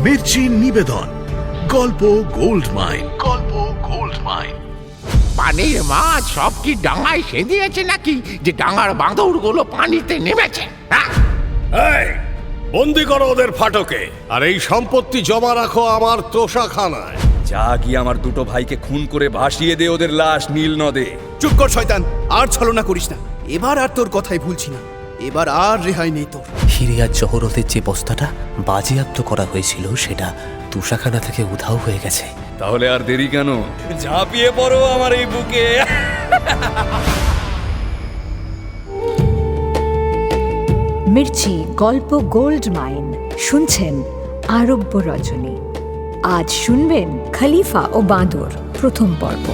মির্চি নিবেদন গল্প gold mine. গল্প গোল্ড মাইন। পানির মাছ সব কি ডাঙায় সেদিয়েছে নাকি যে ডাঙার বাঁদরগুলো পানিতে নেমেছে? এই বন্দি করো ওদের ফাটকে, আর এই সম্পত্তি জমা রাখো আমার তোষাখানায়। যা গিয়ে আমার দুটো ভাইকে খুন করে ভাসিয়ে দে ওদের লাশ নীল নদে। চুপ কর শয়তান, আর ছলনা করিস না। এবার আর তোর কথাই ভুলছি না, এবার আর রেহাই নেই তোর। হিরিয়ার জহরতের যে বস্তাটা বাজেয়াপ্ত করা হয়েছিল সেটা তুষাখানা থেকে উধাও হয়ে গেছে। তাহলে আর দেরি কেন, ঝাঁপিয়ে পড়ো আমার এই বুকে। মির্চি গল্প গোল্ড মাইন শুনছেন আরব্য রজনী। আজ শুনবেন খলিফা ও বাঁদর প্রথম পর্ব।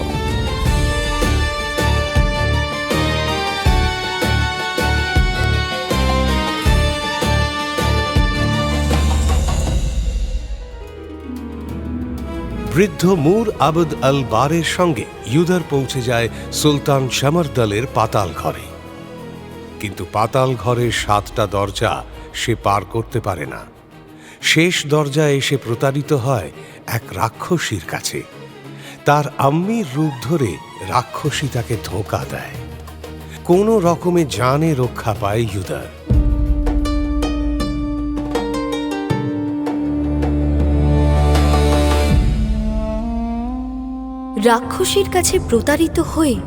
বৃদ্ধ মুর আবদ আল বারের সঙ্গে ইউদার পৌঁছে যায় সুলতান শামরদলের পাতাল ঘরে। কিন্তু পাতাল ঘরের 7টা দরজা সে পার করতে পারে না। শেষ দরজায় এসে প্রতারিত হয় এক রাক্ষসীর কাছে। তার আম্মির রূপ ধরে রাক্ষসী তাকে ধোঁকা দেয়। কোনো রকমে জানে রক্ষা পায় ইউদার। রাক্ষসীর কাছে প্রতারিত হয়ে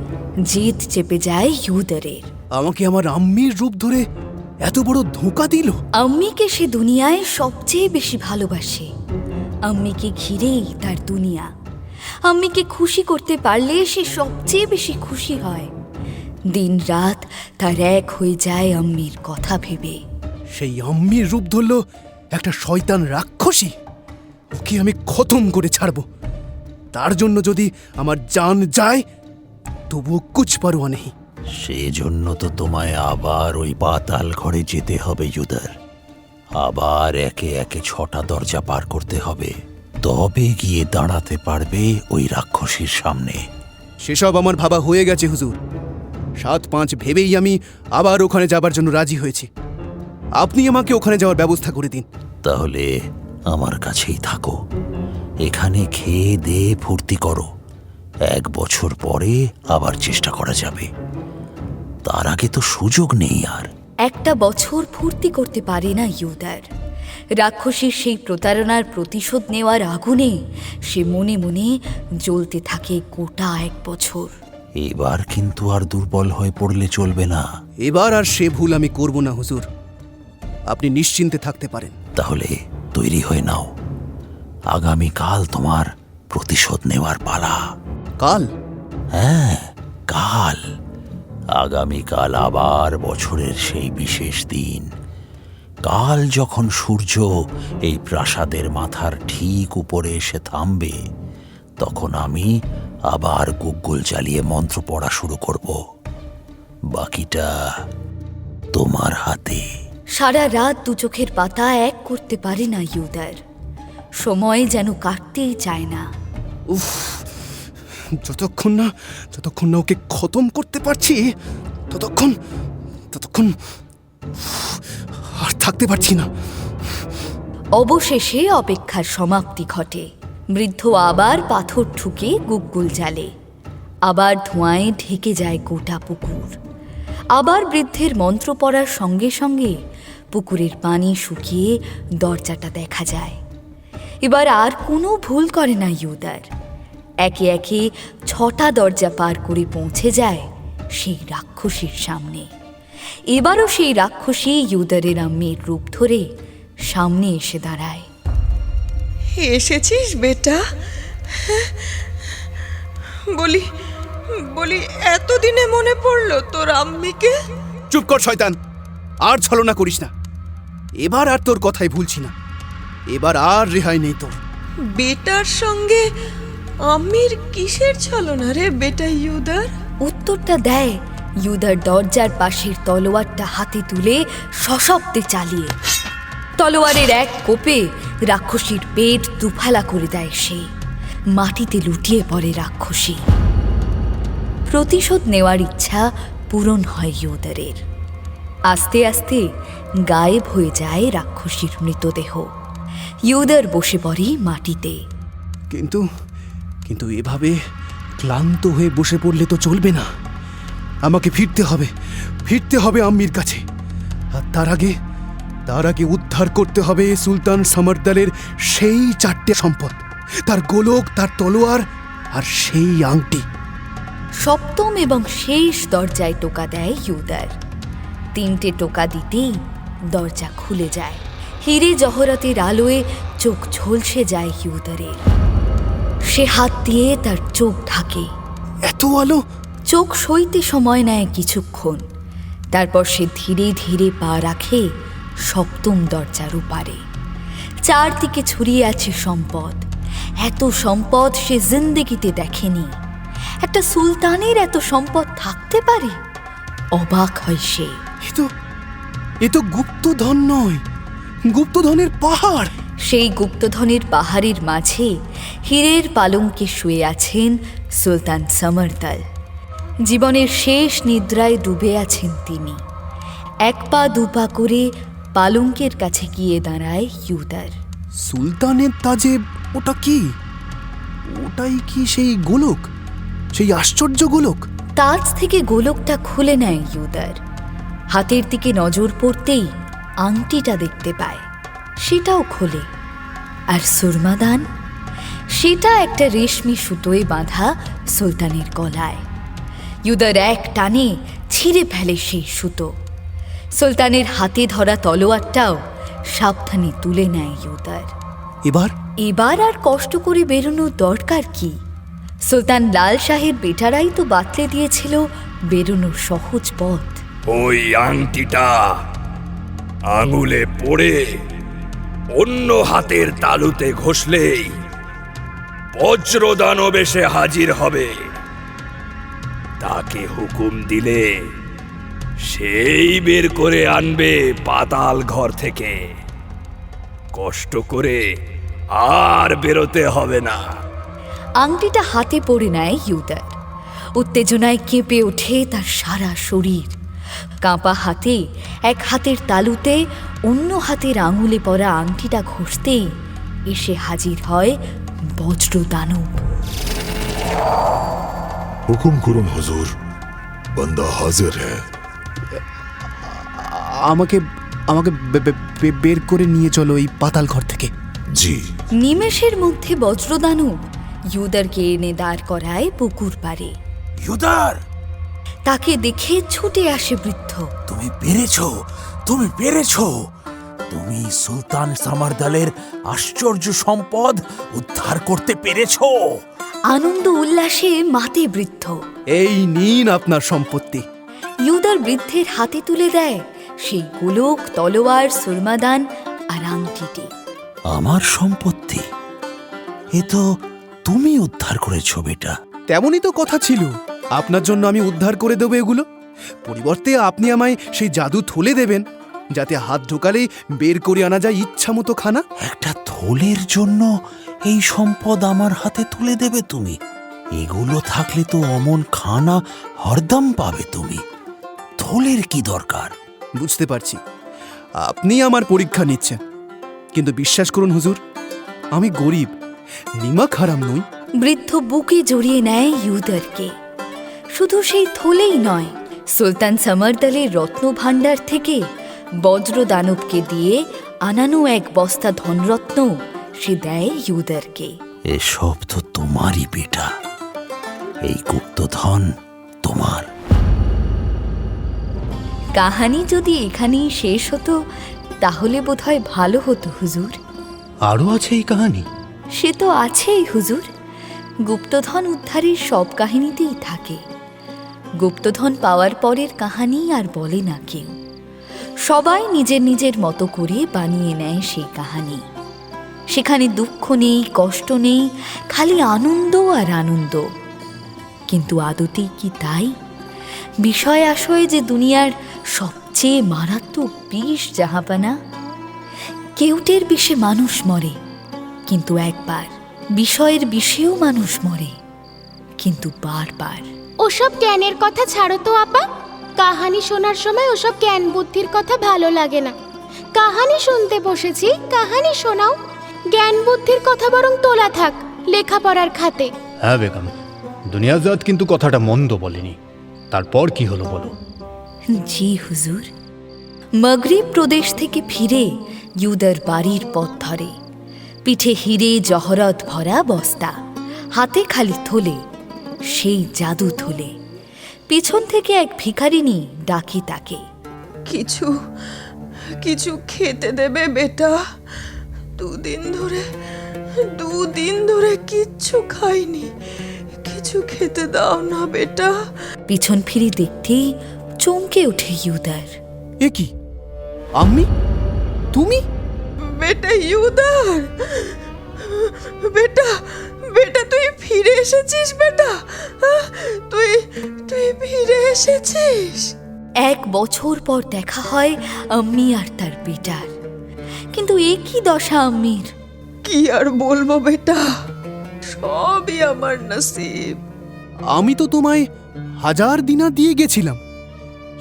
জিদ চেপে যায় ইউদারের। আমাকে আমার আম্মির রূপ ধরে এত বড় ধোঁকা দিল। আম্মিকে সে দুনিয়ায় সবচেয়ে বেশি ভালোবাসে। আম্মিকে ঘিরেই তার দুনিয়া। আম্মিকে খুশি করতে পারলে সে সবচেয়ে বেশি খুশি হয়। দিন রাত তার এক হয়ে যায় আম্মির কথা ভেবে। সেই আম্মির রূপ ধরল একটা শয়তান রাক্ষসী। ওকে আমি খতম করে ছাড়ব। তার জন্য যদি আমার জান যায় তবুও কুছ পারোয়া নেই। সেজন্য তো তোমায় আবার ওই পাতাল ঘরে যেতে হবে ইউদার। আবার একে একে 6টা দরজা পার করতে হবে, তবে গিয়ে দাঁড়াতে পারবে ওই রাক্ষসীর সামনে। সেসব আমার ভাবা হয়ে গেছে হুজুর। 7-5 ভেবেই আমি আবার ওখানে যাবার জন্য রাজি হয়েছি। আপনি আমাকে ওখানে যাওয়ার ব্যবস্থা করে দিন। তাহলে আমার কাছেই থাকো, এখানে খেয়ে দে ফুর্তি করো। 1 বছর পরে আবার চেষ্টা করা যাবে, তার আগে তো সুযোগ নেই আর। একটা বছর ফুর্তি করতে পারে না ইউদার। রাক্ষসীর সেই প্রতারণার প্রতিশোধ নেওয়ার আগুনে সে মনে মনে জ্বলতে থাকে গোটা 1 বছর। এবার কিন্তু আর দুর্বল হয়ে পড়লে চলবে না। এবার আর সে ভুল আমি করব না হুজুর, আপনি নিশ্চিন্তে থাকতে পারেন। তাহলে তৈরি হয়ে নাও, আগামীকাল তোমার প্রতিশোধ নেওয়ার পালা। কাল? হ্যাঁ, কাল। আগামীকাল আবার বছরের সেই বিশেষ দিন। কাল যখন সূর্য এই প্রাসাদের মাথার ঠিক উপরে এসে থামবে, তখন আমি আবার গুগ্গল জ্বালিয়ে মন্ত্র পড়া শুরু করব। বাকিটা তোমার হাতে। সারা রাত 2 চোখের পাতা এক করতে পারে না ইউদার। সময় যেন কাটতেই চায় না। উফ, যতক্ষণ না ওকে খতম করতে পারছি ততক্ষণ আর থাকতে পারছি না। অবশেষে অপেক্ষার সমাপ্তি ঘটে। বৃদ্ধ আবার পাথর ঠুকে গুগ্গল জ্বালে। আবার ধোঁয়ায় ঢেকে যায় গোটা পুকুর। আবার বৃদ্ধের মন্ত্র পড়ার সঙ্গে সঙ্গে পুকুরের পানি শুকিয়ে দরজাটা দেখা যায়। এবার আর কোনো ভুল করে না ইউদার। একে একে 6টা দরজা পার করে পৌঁছে যায় সেই রাক্ষসীর সামনে। এবারও সেই রাক্ষসী ইউদারের আম্মির রূপ ধরে সামনে এসে দাঁড়ায়। এসেছিস বেটা? বলি এতদিনে মনে পড়লো তোর আম্মিকে? চুপ কর শয়তান, আর ছলনা করিস না। এবার আর তোর কথাই ভুলছি না, এবার আর রেহাই নেই তোর। বেটার সঙ্গে আম্মির কিসের ছলনা রে বেটা ইউদার? উত্তরটা দেয় ইউদার দরজার পাশের তলোয়ারটা হাতে তুলে সশব্দে চালিয়ে। তলোয়ারের এক কোপে রাক্ষসীর পেট দুফালা করে দেয় সে। মাটিতে লুটিয়ে পড়ে রাক্ষসী। প্রতিশোধ নেওয়ার ইচ্ছা পূরণ হয় ইউদারের। আস্তে আস্তে গায়েব হয়ে যায় রাক্ষসীর মৃতদেহ। ইউদার বসে পড়ে মাটিতে। কিন্তু কিন্তু এভাবে ক্লান্ত হয়ে বসে পড়লে তো চলবে না। আমাকে ফিরতে হবে আম্মির কাছে। আর তার আগে উদ্ধার করতে হবে সুলতান সমরদলের সেই 4টে সম্পদ, তার গোলক, তার তলোয়ার আর সেই আংটি। সপ্তম এবং শেষ দরজায় টোকা দেয় ইউদার। 3টে টোকা দিতেই দরজা খুলে যায়। হিরে জহরতের আলোয় চোখ ঝলসে যায় ইউদারের। সে হাত দিয়ে তার চোখ ঢাকে। এত আলো! চোখ সইতে সময় নেয় কিছুক্ষণ। তারপর সে ধীরে ধীরে পা রাখে সপ্তম দরজার ওপারে। চারদিকে ছড়িয়ে আছে সম্পদ। এত সম্পদ সে জিন্দেগিতে দেখেনি। একটা সুলতানের এত সম্পদ থাকতে পারে? অবাক হয় সে। এ তো গুপ্তধন নয়, গুপ্তধনের পাহাড়। সেই গুপ্তধনের পাহাড়ের মাঝে হীরের পালঙ্কে শুয়ে আছেন সুলতান সমরদল। জীবনের শেষ নিদ্রায় ডুবে আছেন তিনি। 1 পা 2 পা করে পালঙ্কের কাছে গিয়ে দাঁড়ায় ইউদার। সুলতানের তাজে ওটা কি? ওটাই কি সেই গোলক, সেই আশ্চর্য গোলক? তাজ থেকে গোলকটা খুলে নেয় ইউদার। হাতের দিকে নজর পড়তেই আংটিটা দেখতে পায়, সেটাও খোলে। আর সুরমাদান, সেটা একটা রেশমি সুতোয় বাঁধা সুলতানের গলায়। ইউদার এক টানে ছিঁড়ে ফেলে সেই সুতো। সুলতানের হাতে ধরা তলোয়ারটাও সাবধানে তুলে নেয় ইউদার। এবার আর কষ্ট করে বেরোনোর দরকার কি? সুলতান লাল শাহের বেটারাই তো বাতলে দিয়েছিল বেরোনোর সহজ পথ। ওই আংটিটা আঙুলে পড়ে অন্য হাতের তালুতে ঘষলেই বজ্রদানব এসে হাজির হবে। তাকে হুকুম দিলে সেই বের করে আনবে পাতাল ঘর থেকে। কষ্ট করে আর বেরোতে হবে না। আংটিটা হাতে পড়ে নেয় ইউদার। উত্তেজনায় কেঁপে ওঠে তার সারা শরীর। কাঁপা হাতে এক হাতের তালুতে অন্য হাতের আঙুলে পরা আংটিটা ঘষতেই এসে হাজির হয় বজ্রদানব। হুকুম করুন হুজুর, বান্দা হাজির হ্যায়। আমাকে বের করে নিয়ে চলো এই পাতাল ঘর থেকে। জি। নিমেষের মধ্যে বজ্রদানব ইউদারকে এনে দাঁড় করায় পুকুর পাড়ে। ইউদার, তাকে দেখে ছুটে আসে বৃদ্ধ। তুমি পেরেছো। তুমি সুলতান সমরদলের আশ্চর্য সম্পদ উদ্ধার করতে পেরেছো। আনন্দ উল্লাসে মাতে বৃদ্ধ। এই নিন আপনার সম্পত্তি। ইউদার বৃদ্ধের হাতে তুলে দেয় সেই গোলক, তলোয়ার, সুরমাদান আর আংটিটি। আমার সম্পত্তি? এ তো তুমি উদ্ধার করেছো বেটা। তেমনই তো কথা ছিল। আপনার জন্য আমি উদ্ধার করে দেবো এগুলো। পরিবর্তে আপনি আমায় সেই জাদু থলে দেবেন, যাতে হাত ঢোকালেই বের করে আনা যায় ইচ্ছা মতো খানা। একটা থলের জন্য এই সম্পদ আমার হাতে তুলে দেবে তুমি? এগুলো থাকলে তো অমন খানা হরদম পাবে তুমি। থলের কি দরকার? বুঝতে পারছি আপনি আমার পরীক্ষা নিচ্ছেন, কিন্তু বিশ্বাস করুন হুজুর, আমি গরিব, নিমাক হারাম নই। বৃদ্ধ বুকে জড়িয়ে নেয় ইউদারকে। শুধু সেই থলেই নয়, সুলতান সমরদলের রত্ন ভাণ্ডার থেকে বজ্রদানবকে দিয়ে আনানো 1 বস্তা ধনরত্ন সে দেয় ইউদারকে। এসব তো তোমারই বেটা। এই গুপ্তধন তোমার। কাহানি যদি এখানেই শেষ হতো তাহলে বোধহয় ভালো হতো হুজুর। আরও আছে এই কাহিনী? সে তো আছেই হুজুর। গুপ্তধন উদ্ধারের সব কাহিনীতেই থাকে। গুপ্তধন পাওয়ার পরের কাহানি আর বলে না কেউ। সবাই নিজের নিজের মতো করে বানিয়ে নেয় সেই কাহানি। সেখানে দুঃখ নেই, কষ্ট নেই, খালি আনন্দ আর আনন্দ। কিন্তু আদতেই কি তাই? বিষয় আশয়ে যে দুনিয়ার সবচেয়ে মারাত্মক বিষ জাহাপানা। কেউটের বিষে মানুষ মরে, কিন্তু একবার। বিষয়ের বিষেও মানুষ মরে, কিন্তু বারবার। ওসব জ্ঞানের কথা ছাড়ো তো আপা। কাহানি শোনার সময় ওসব জ্ঞান বুদ্ধির কথা ভালো লাগে না। কাহানি শুনতে বসেছি, কাহানি শোনাও। জ্ঞান বুদ্ধির কথা বরং তোলা থাক লেখাপড়ার খাতে। হ্যাঁ বেগম, দুনিয়াজাত কিন্তু কথাটা মন্দ বলেনি। তারপর কি হলো বলো? জি হুজুর। মগরিব প্রদেশ থেকে ফিরে ইউদার বাড়ির পথ ধরে। পিঠে হিরে জহরত ভরা বস্তা, হাতে খালি থলে, সেই জাদু থলে। পিছন থেকে এক ভিখারিনী ডাকে তাকে। কিছু কিছু খেতে দেবে বেটা? দুদিন ধরে কিচ্ছু খাইনি, কিছু খেতে দাও না বেটা। পিছন ফিরে দেখতেই চমকে ওঠে ইউদার। এ কি আম্মি, তুমি? বেটা ইউদার, বেটা বেটা তুই ফিরে এসেছিস বেটা, তুই ফিরে এসেছিস। 1 বছর পর দেখা হয় আম্মি আর তার বেটার। কিন্তু এ কি দশা আম্মির! কি আর বলবো বেটা, সবই আমার নসিব। আমি তো তোমায় 1000 দিনার দিয়ে গেছিলাম,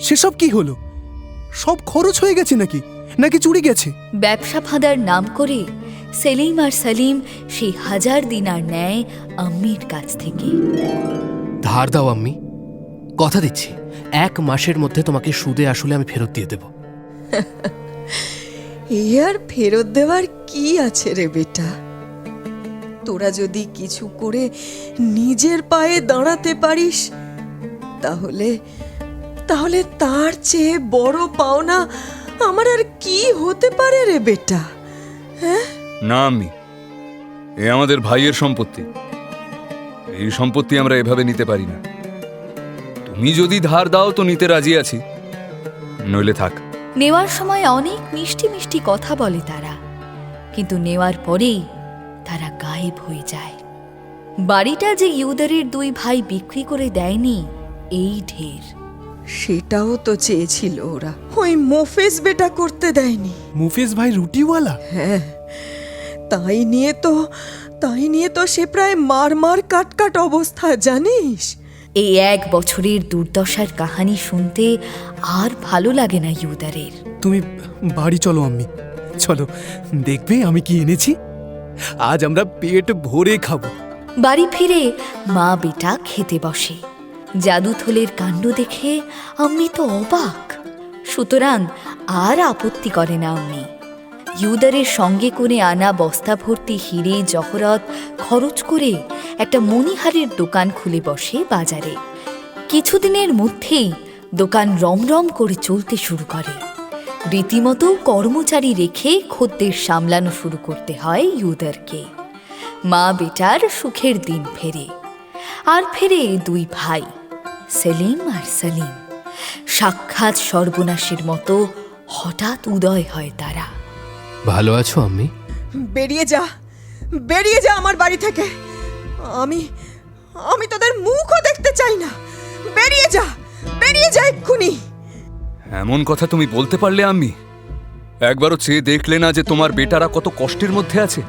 সেসব কি হলো? সব খরচ হয়ে গেছে নাকি চুরি গেছে? ব্যবসা ফাঁদার নাম করে সেলিম আর সালিম সেই 1000 দিনার নেয় আম্মির কাছ থেকে। ধার দাও আম্মি, কথা দিচ্ছি 1 মাসের মধ্যে তোমাকে সুদে আসলে আমি ফেরত দিয়ে দেব। এই আর ফেরত দেওয়ার কি আছে রে বেটা? তোরা যদি কিছু করে নিজের পায়ে দাঁড়াতে পারিস, তাহলে তার চেয়ে বড় পাওনা আমার আর কি হতে পারে রে বেটা? হ্যাঁ না আম্মি, এ আমাদের ভাইয়ের সম্পত্তি। এই সম্পত্তি আমরা এভাবে নিতে পারি না। তুমি যদি ধার দাও তো নিতে রাজি আছি, নইলে থাক। নেওয়ার সময় অনেক মিষ্টি মিষ্টি কথা বলে তারা, কিন্তু নেওয়ার পরেই তারা গায়েব হয়ে যায়। বাড়িটা যে ইউদারের 2 ভাই বিক্রি করে দেয়নি, এই ঢের। সেটাও তো চেয়েছিল ওরা, ওই মোফেজ বেটা করতে দেয়নি। মুফেজ ভাই রুটিওয়ালা? হ্যাঁ, তাই নিয়ে তো সে প্রায় মার কাট অবস্থা, জানিস? এই 1 বছরের দুর্দশার কাহিনী শুনতে আর ভালো লাগে না ইউদারের। তুমি বাড়ি চলো আম্মি, চলো, দেখবে আমি কি এনেছি। আজ আমরা পেট ভরে খাবো। বাড়ি ফিরে মা বেটা খেতে বসে। জাদু থলের কাণ্ড দেখে আম্মি তো অবাক। সুতরাং আর আপত্তি করে না আম্মি। ইউদারের সঙ্গে করে আনা বস্তা ভর্তি হিরে জহরত খরচ করে একটা মণিহারের দোকান খুলে বসে বাজারে। কিছুদিনের মধ্যেই দোকান রমরম করে চলতে শুরু করে। রীতিমতো কর্মচারী রেখে খদ্দের সামলানো শুরু করতে হয় ইউদারকে। মা বেটার সুখের দিন ফেরে। আর ফেরে 2 ভাই, সেলিম আর সালিম। সাক্ষাৎ সর্বনাশের মতো হঠাৎ উদয় হয় তারা। ভালো আছো আম্মি? বেরিয়ে যা আমার বাড়ি থেকে। আমি তোদের মুখও দেখতে চাই না। বেরিয়ে যা এক্ষুনি। এমন কথা তুমি বলতে পারলে আম্মি? একবারও চেয়ে দেখলে না যে তোমার বেটারা কত কষ্টের মধ্যে আছে?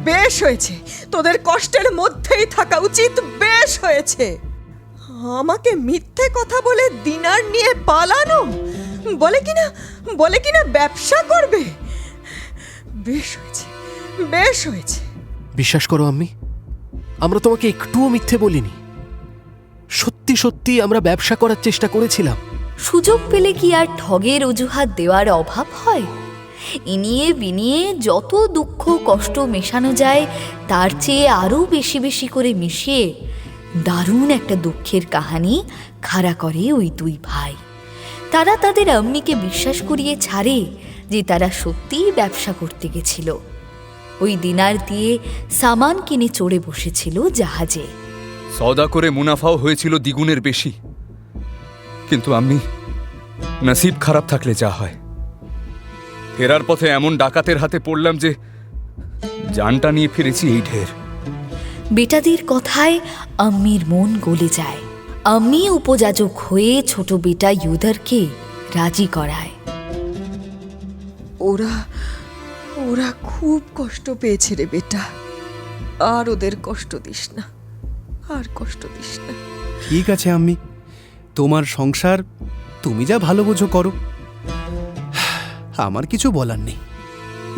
বেশ হয়েছে, তোদের কষ্টের মধ্যেই থাকা উচিত। বেশ হয়েছে। আমাকে মিথ্যে কথা বলে দিনার নিয়ে পালানো, বলে কিনা ব্যবসা করবে। বেশ হয়েছে। বিশ্বাস করো আম্মি, আমরা তোমাকে একটুও মিথ্যে বলিনি। সত্যি সত্যি আমরা ব্যবসা করার চেষ্টা করেছিলাম। সুযোগ পেলে কি আর ঠগের অজুহাত দেওয়ার অভাব হয়? ইনিয়ে বিনিয়ে যত দুঃখ কষ্ট মেশানো যায়, তার চেয়ে আরও বেশি বেশি করে মিশিয়ে দারুণ একটা দুঃখের কাহিনী খাড়া করে ওই 2 ভাই। তারা তাদের আম্মিকে বিশ্বাস করিয়ে ছাড়ে যে তারা সত্যিই ব্যবসা করতে গেছিল। ওই দিনার দিয়ে সামান কিনে চড়ে বসেছিল জাহাজে। সওদা করে মুনাফাও হয়েছিল দ্বিগুণের বেশি। কিন্তু আম্মি, নসিব খারাপ থাকলে যা হয়। ফেরার পথে এমন ডাকাতের হাতে পড়লাম যে জানটা নিয়ে ফিরেছি, এই ঢের। বেটাদের কথায় আম্মির মন গলে যায়। আম্মি উপযাজক হয়ে ছোট বেটা ইউদারকে রাজি করায়। ওরা খুব কষ্ট পেয়েছে রে বেটা, আর ওদের কষ্ট দিস না। ঠিক আছে আম্মি, তোমার সংসার তুমি যা ভালো বোঝো করো, আমার কিছু বলার নেই।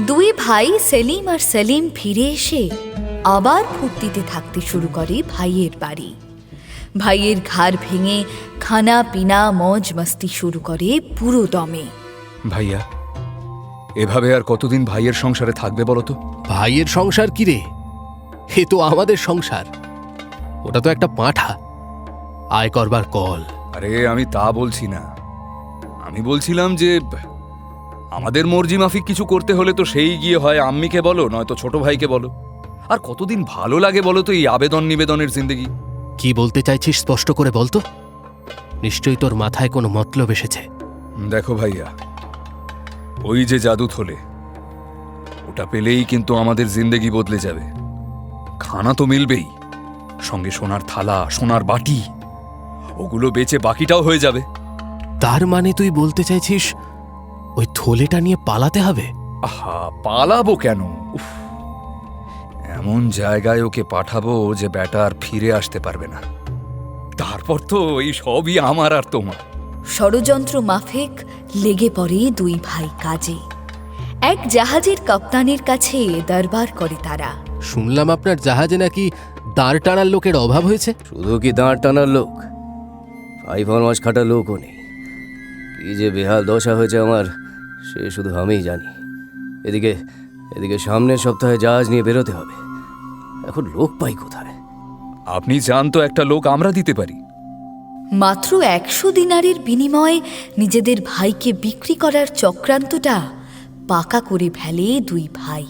দুই ভাই সেলিম আর সেলিম ফিরে এসে আবার ফুর্তিতে থাকতে শুরু করে ভাইয়ের বাড়ি। ভাইয়ের ঘাড় ভেঙে খানা পিনা মজ মস্তি শুরু করে পুরো দমে। ভাইয়া, এভাবে আর কতদিন ভাইয়ের সংসারে থাকবে বলো তো? ভাইয়ের সংসার কি রে? এ তো আমাদের সংসার, ওটা তো একটা পাঁঠা, আয় করবার কল। আরে আমি তা বলছি না, আমি বলছিলাম যে আমাদের মর্জি মাফিক কিছু করতে হলে তো সেই গিয়ে হয় আম্মিকে বলো, নয়তো ছোট ভাইকে বলো। আর কতদিন ভালো লাগে বলো তো এই আবেদন নিবেদনের জিন্দেগি? কি বলতে চাইছিস স্পষ্ট করে বলতো? নিশ্চয়ই তোর মাথায় কোনো মতলব এসেছে। দেখো ভাইয়া, ওই যে জাদু থলে, ওটা পেলেই কিন্তু আমাদের জিন্দেগি বদলে যাবে। খানা তো মিলবেই, সঙ্গে সোনার থালা, সোনার বাটি, ওগুলো বেচে বাকিটাও হয়ে যাবে। তার মানে তুই বলতে চাইছিস ওই থলেটা নিয়ে পালাতে হবে? আহা, পালাবো কেন? উফ, এমন জায়গায় ওকে পাঠাবো যে ব্যাটা আর ফিরে আসতে পারবে না। তারপর তো এই সবই আমার আর তোমার। ষড়যন্ত্র মাফিক লেগে পড়ে দুই ভাই কাজে। এক জাহাজের কাপ্তানের কাছে দরবার করে তারা। শুনলাম আপনার জাহাজে নাকি দাঁড় টানার লোকের অভাব হয়েছে। শুধু কি দাঁড় টানার লোক, 5 মাস খাটা লোকও নেই। কি যে বেহাল দশা হয়েছে আমার, সে শুধু আমিই জানি। এদিকে সামনের সপ্তাহে জাহাজ নিয়ে বেরোতে হবে, এখন লোক পাই কোথায়? আপনি চান তো একটা লোক আমরা দিতে পারি। মাত্র 100 দিনারের বিনিময়ে নিজেদের ভাইকে বিক্রি করার চক্রান্তটা পাকা করে ফেলে দুই ভাই।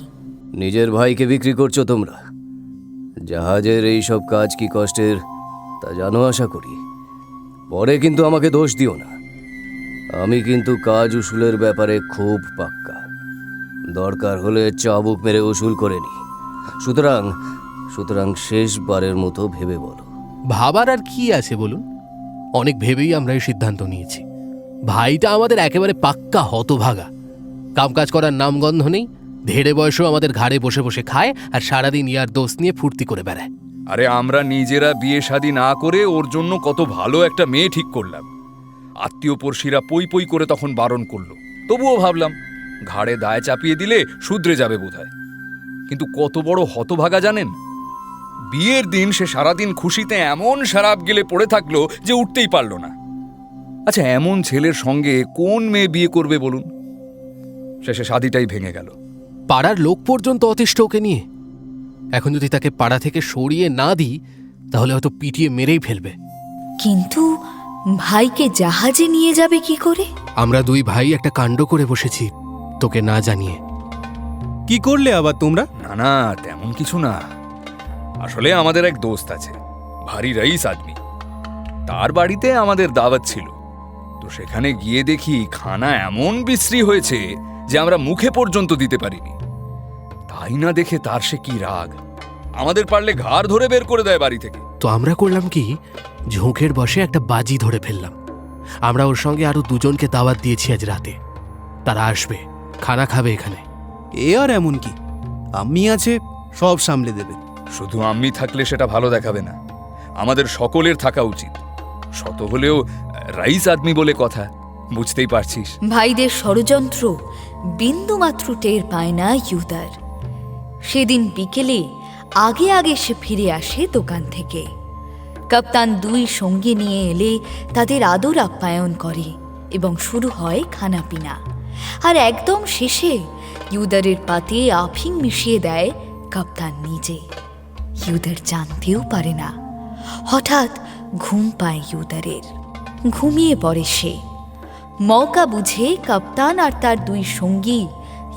নিজের ভাইকে বিক্রি করছো তোমরা? জাহাজের এই সব কাজ কি কষ্টের তা জানো আশা করি। পরে কিন্তু আমাকে দোষ দিও না, আমি কিন্তু কাজ উসুলের ব্যাপারে খুব পাক্কা। দরকার হলে চাবুক মেরে উসুল করে নি। সুতরাং শেষবারের মতো ভেবে বলো। ভাবার আর কি আছে বলুন? অনেক ভেবেই আমরা এই সিদ্ধান্ত নিয়েছি। ভাইটা আমাদের একেবারে পাক্কা হতভাগা, কামকাজ করার নামগন্ধ নেই, ধেড়ে বয়সও আমাদের ঘাড়ে বসে বসে খায় আর সারাদিন ইয়ার দোষ নিয়ে ফুর্তি করে বেড়ায়। আরে আমরা নিজেরা বিয়ে শাদী না করে ওর জন্য কত ভালো একটা মেয়ে ঠিক করলাম। আত্মীয় পড়শিরা পই পই করে তখন বারণ করলো, তবুও ভাবলাম ঘাড়ে দায় চাপিয়ে দিলে শুধরে যাবে বোধহয়। কিন্তু কত বড় হতভাগা জানেন? বিয়ের দিন সে সারাদিন খুশিতে এমন শরাব গেলে পড়ে থাকলো যে উঠতেই পারলো না। আচ্ছা, এমন ছেলের সঙ্গে কোন মেয়ে বিয়ে করবে বলুন? শেষে শাদীটাই ভেঙে গেল। পাড়ার লোক পর্যন্ত অতিষ্ঠ ওকে নিয়ে। এখন যদি তাকে পাড়া থেকে সরিয়ে না দিই তাহলে হয়তো পিটিয়ে মেরেই ফেলবে। কিন্তু ভাইকে জাহাজে নিয়ে যাবে কি করে? আমরা দুই ভাই একটা কাণ্ড করে বসেছি তোকে না জানিয়ে। কি করলে আবার তোমরা? না, তেমন কিছু না। আসলে আমাদের এক দোস্ত আছে, ভারী রইস আদমি। তার বাড়িতে আমাদের দাওয়াত ছিল, তো সেখানে গিয়ে দেখি খানা এমন বিশ্রী হয়েছে যে আমরা মুখে পর্যন্ত দিতে পারিনি। তাই না দেখে তার সে কি রাগ, আমাদের পারলে ঘাড় ধরে বের করে দেয় বাড়ি থেকে। তো আমরা করলাম কি, ঝোঁকের বসে একটা বাজি ধরে ফেললাম। আমরা ওর সঙ্গে আরো দুজনকে দাওয়াত দিয়েছি আজ রাতে, তারা আসবে, খানা খাবে এখানে। এ আর এমন কি, আম্মি আছে, সব সামলে দেবে। শুধু আম্মি থাকলে সেটা ভালো দেখাবে না, আমাদের সকলের থাকা উচিত। শত হলেও রাইস আদমি বলে কথা, বুঝতেই পারছিস। ভাইদের ষড়যন্ত্র বিন্দুমাত্র টের পায় না ইউদার। সেদিন বিকেলে আগে সে ফিরে আসে দোকান থেকে। কাপ্তান দুই সঙ্গে নিয়ে এলে তাদের আদর আপ্যায়ন করে এবং শুরু হয় খানাপিনা। আর একদম শেষে ইউদারের পাতে আফিং মিশিয়ে দেয় কাপ্তান নিজে। ইউদার জানতেও পারে না। হঠাৎ ঘুম পায় ইউদারের, ঘুমিয়ে পড়ে সে। মৌকা বুঝে কাপ্তান আর তার দুই সঙ্গী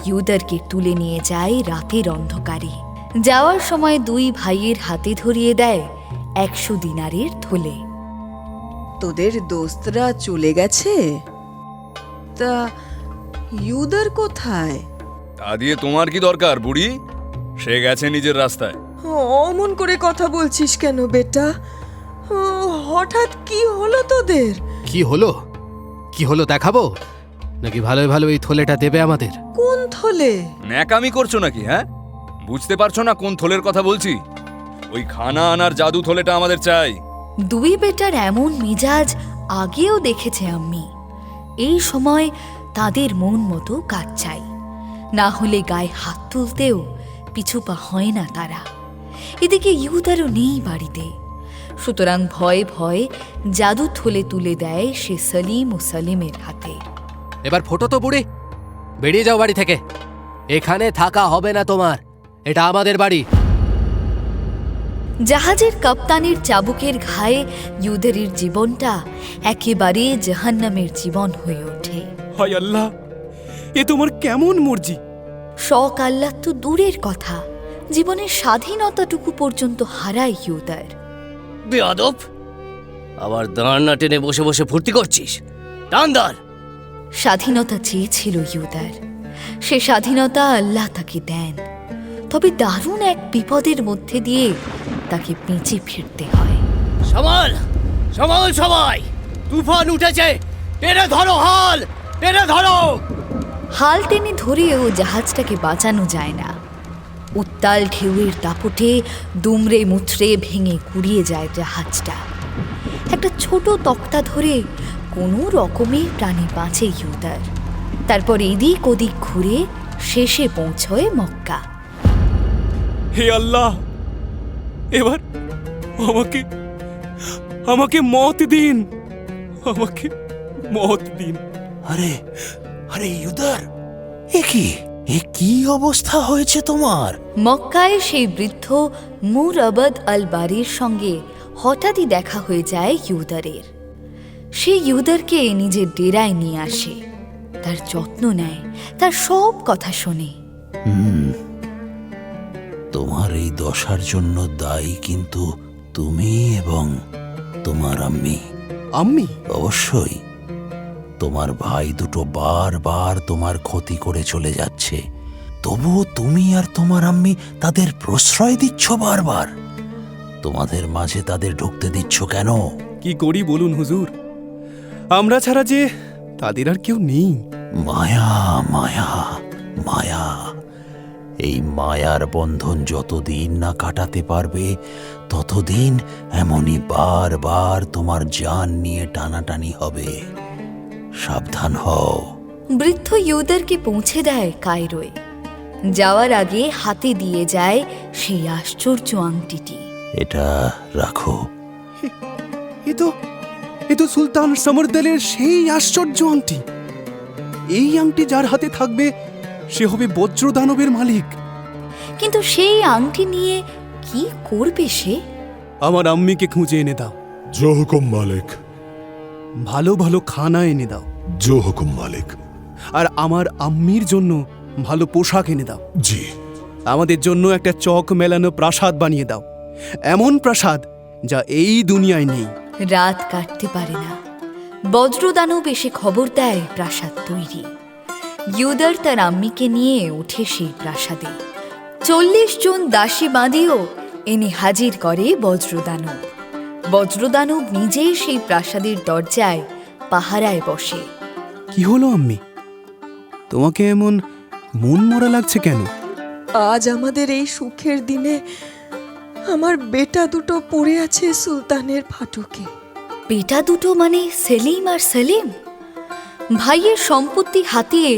ইউদারকে তুলে নিয়ে যায় রাতের অন্ধকারে। যাওয়ার সময় দুই ভাইয়ের হাতে ধরিয়ে দেয় 100 দিনারের থলে। তোদের দোস্তরা চলে গেছে? তা ইউদার কোথায়? তা দিয়ে তোমার কি দরকার বুড়ি? সে গেছে নিজের রাস্তায়। অমন করে কথা বলছিস কেন বেটা? হঠাৎ কি হলো তোদের? কি হলো দেখাবো নাকি ভালোই ভালো এই থলেটা দেবে আমাদের? কোন থলে? ন্যাকামি করছো নাকি? হ্যাঁ, বুঝতে পারছো না কোন থলের কথা বলছি? ওই খানা আনার জাদু থলেটা আমাদের চাই। দুই বেটার এমন মেজাজ আগেও দেখেছে আম্মি। এই সময় তাদের মন মতো কাজ চাই। না হলে গায়ে হাত তুলতেও পিছুপা হয় না তারা। এদিকে ইহুদারও নেই বাড়িতে, সুতরাং ভয়ে ভয়ে জাদু থলে তুলে দেয় সে সলিম ও সলিমের হাতে। এবার ফোটো তো বুড়ি, বেরিয়ে যাও বাড়ি থেকে। এখানে থাকা হবে না তোমার, এটা আমাদের বাড়ি। জাহাজের কাপ্তানের চাবুকের ঘায়ে ইউদারের জীবনটা একেবারে জাহান্নামের জীবন হয়ে ওঠে। হায় আল্লাহ, এ তোমার কেমন মর্জি! শখ আহ্লাদ তো দূরের কথা, জীবনের স্বাধীনতাটুকু পর্যন্ত হারায় ইউদার। বেয়াদব, আবার দাঁড় না টেনে বসে বসে ফুর্তি করছিস? টানদার। স্বাধীনতা চেয়েছিল ইউদার, সে স্বাধীনতা আল্লাহ তাকে দেন, তবে দারুণ এক বিপদের মধ্যে দিয়ে তাকে পেঁচে ফিরতে হয়। সামাল সামাল সবাই, তুফান উঠেছে, টেনে ধরো হাল, টেনে ধরো। হাল টেনে ধরেও জাহাজটাকে বাঁচানো যায় না। উত্তাল ঢেউয়ের দাপটে দুমড়ে মুচড়ে ভেঙে গুড়িয়ে যায় জাহাজটা। একটা ছোট তক্তা ধরে কোনো রকমে প্রাণে বাঁচে ইউদার। তারপর এদিক ওদিক ঘুরে শেষে পৌঁছয় মক্কা। হে আল্লাহ, এবার আমাকে আমাকে মত দিন, আমাকে মত দিন। আরে আরে ইউদার, এ কি অবস্থা হয়েছে তোমার? মক্কায় সেই বৃদ্ধ মুর আবদ আল বারির সঙ্গে হঠাৎই দেখা হয়ে যায় ইউদারের। সে ইউদারকে নিজের ডেরায় নিয়ে আসে, তার যত্ন নেয়, তার সব কথা শোনে। তোমার এই দশার জন্য দায়ী কিন্তু তুমি এবং তোমার আম্মি। আম্মি? অবশ্যই। তোমার ভাই দুটো বারবার তোমার ক্ষতি করে চলে যাচ্ছে, তবুও তুমি আর তোমার আম্মি তাদের প্রশ্রয় দিচ্ছ বারবার। তোমাদের মাঝে তাদের ঢুকতে দিচ্ছ কেন? কি করি বলুন হুজুর, আমরা ছাড়া যে তাদের আর কেউ নেই। মায়া মায়া মায়া, এই মায়ার বন্ধন যতদিন না কাটাতে পারবে ততদিন এমনই বারবার তোমার জান নিয়ে টানাটানি হবে। সাবধান হও। বৃদ্ধ ইউদারকে পৌঁছে দেয় কায়রোয়। যাওয়ার আগে হাতে দিয়ে যায় সেই আশ্চর্য আংটিটি। এটা রাখো। এ তো সুলতান সমরদলের সেই আশ্চর্য আংটি। এই আংটি যার হাতে থাকবে সে হবে বজ্রদানবের মালিক। কিন্তু সেই আংটি নিয়ে কি করবে সে? আমার আম্মিকে খুঁজে এনে দাও। जो हुकुम मालिक। ভালো ভালো খানা এনে দাও। जो हुकुम मालिक। আর আমার আম্মির জন্য ভালো পোশাক এনে দাও। जी। আমাদের জন্য একটা চক মেলানো প্রাসাদ বানিয়ে দাও, এমন প্রাসাদ যা এই দুনিয়ায় নেই। রাত কাটতে পারে না, বজ্রদানব এসে খবর দেয় প্রাসাদ তৈরি। ইউদার তার আম্মিকে নিয়ে ওঠে সেই প্রাসাদে। 40 জন দাসী বাঁধিও এনে হাজির করে বজ্রদানব। বজ্রদানব নিজেই সেই প্রাসাদের দরজায় পাহারায় বসে। কি হলো আম্মি, তোমাকে এমন মন মরা লাগছে কেন? আজ আমাদের এই সুখের দিনে আমার বেটা দুটো পড়ে আছে সুলতানের ফাটকে। বেটা দুটো মানে সেলিম আর সেলিম? ভাইয়ের সম্পত্তি হাতিয়ে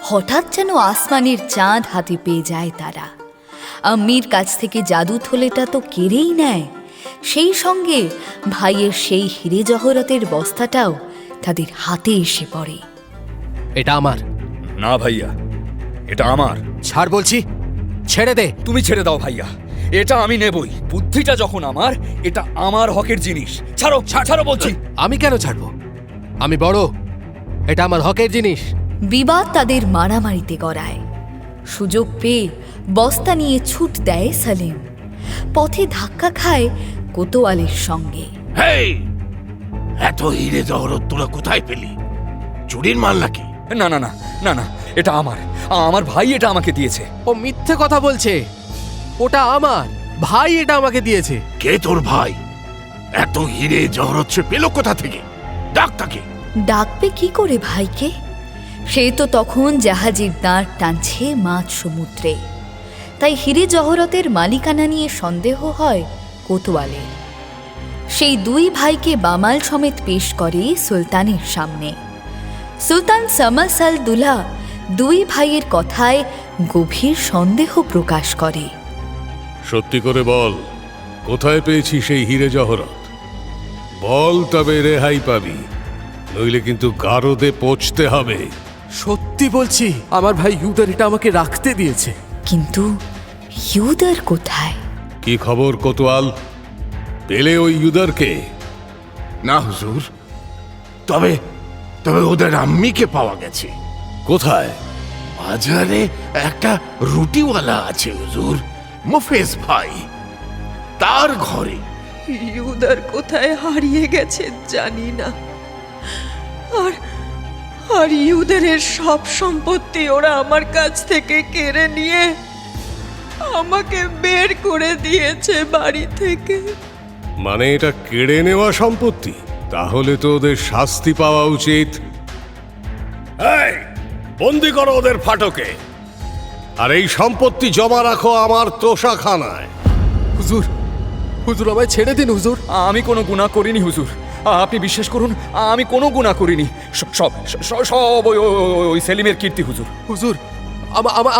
হঠাৎ যেন আসমানের চাঁদ হাতে পেয়ে যায় তারা। আম্মির কাছ থেকে জাদু থলেটা তো কেড়েই নেয়, সেই সঙ্গে ভাইয়ের সেই হিরে জহরতের বস্তাটাও তাদের হাতে এসে পড়ে। এটা আমার। না ভাইয়া, এটা আমার। ছাড় বলছি, ছেড়ে দে। তুমি ছেড়ে দাও ভাইয়া, এটা আমি নেবই। বুদ্ধিটা যখন আমার, এটা আমার হকের জিনিস। ছাড়ো ছাড়ো বলছি। আমি কেন ছাড়বো? আমি বড়, এটা আমার হকের জিনিস। বিবাদ তাদের মারামারিতে গড়ায়। সুযোগ পেয়ে বস্তা নিয়ে ছুট দেয় সালিম। পথে ধাক্কা খায় কোতোয়ালের সঙ্গে। হেই, এত হিরে জহরত তোরা কোথায় পেলি? চুরির মাল নাকি? না না না না না, এটা আমার। আমার ভাই এটা আমাকে দিয়েছে। ও মিথ্যে কথা বলছে, ওটা আমার ভাই, এটা আমাকে দিয়েছে। কে তোর ভাই? এত হিরে জহরত সে পেল কোথা থেকে? ডাক তাকে। ডাকবে কি করে ভাইকে? সে তো তখন জাহাজের দাঁড় টানছে মাঝ সমুদ্রে। তাই হিরে জহরতের মালিকানা নিয়ে সন্দেহ হয় কোতোয়ালের। সেই দুই ভাইকে বামাল সমেত পেশ করে সুলতানের সামনে। সুলতান সামাস আল দুলা দুই ভাইয়ের কথায় গভীর সন্দেহ প্রকাশ করে। সত্যি করে বল, কোথায় পেয়েছি সেই হিরে জহরত? বল, তবে রেহাই পাবি, নইলে কিন্তু গারদে পৌঁছতে হবে। সত্যি বলছি, আমার ভাই ইউদার এটা আমাকে রাখতে দিয়েছে। কিন্তু ইউদার কোথায়? কি খবর কোতোয়াল, পেলে ওই ইউদারকে? না হুজুর, তবে তবে ওদের আম্মিকে পাওয়া গেছে। কোথায়? বাজারে একটা রুটিওয়ালা আছে হুজুর, মুফেজ ভাই, তার ঘরে। ইউদার কোথায় হারিয়ে গেছে জানি না। আর আর ইউদারের সব সম্পত্তি ওরা আমার কাছ থেকে কেড়ে নিয়ে আমাকে বের করে দিয়েছে বাড়ি থেকে। মানে এটা কেড়ে নেওয়া সম্পত্তি? তাহলে তো ওদের শাস্তি পাওয়া উচিত। এই, বন্দি করো ওদের ফাটকে, আর এই সম্পত্তি জমা রাখো আমার তোষাখানায়। হুজুর, হুজুর আমায় ছেড়ে দিন হুজুর। আমি কোনো গুনাহ করিনি হুজুর, আপনি বিশ্বাস করুন, আমি কোনো গুনাহ করিনি। সব সব সব ওই সেলিমের কীর্তি হুজুর। হুজুর,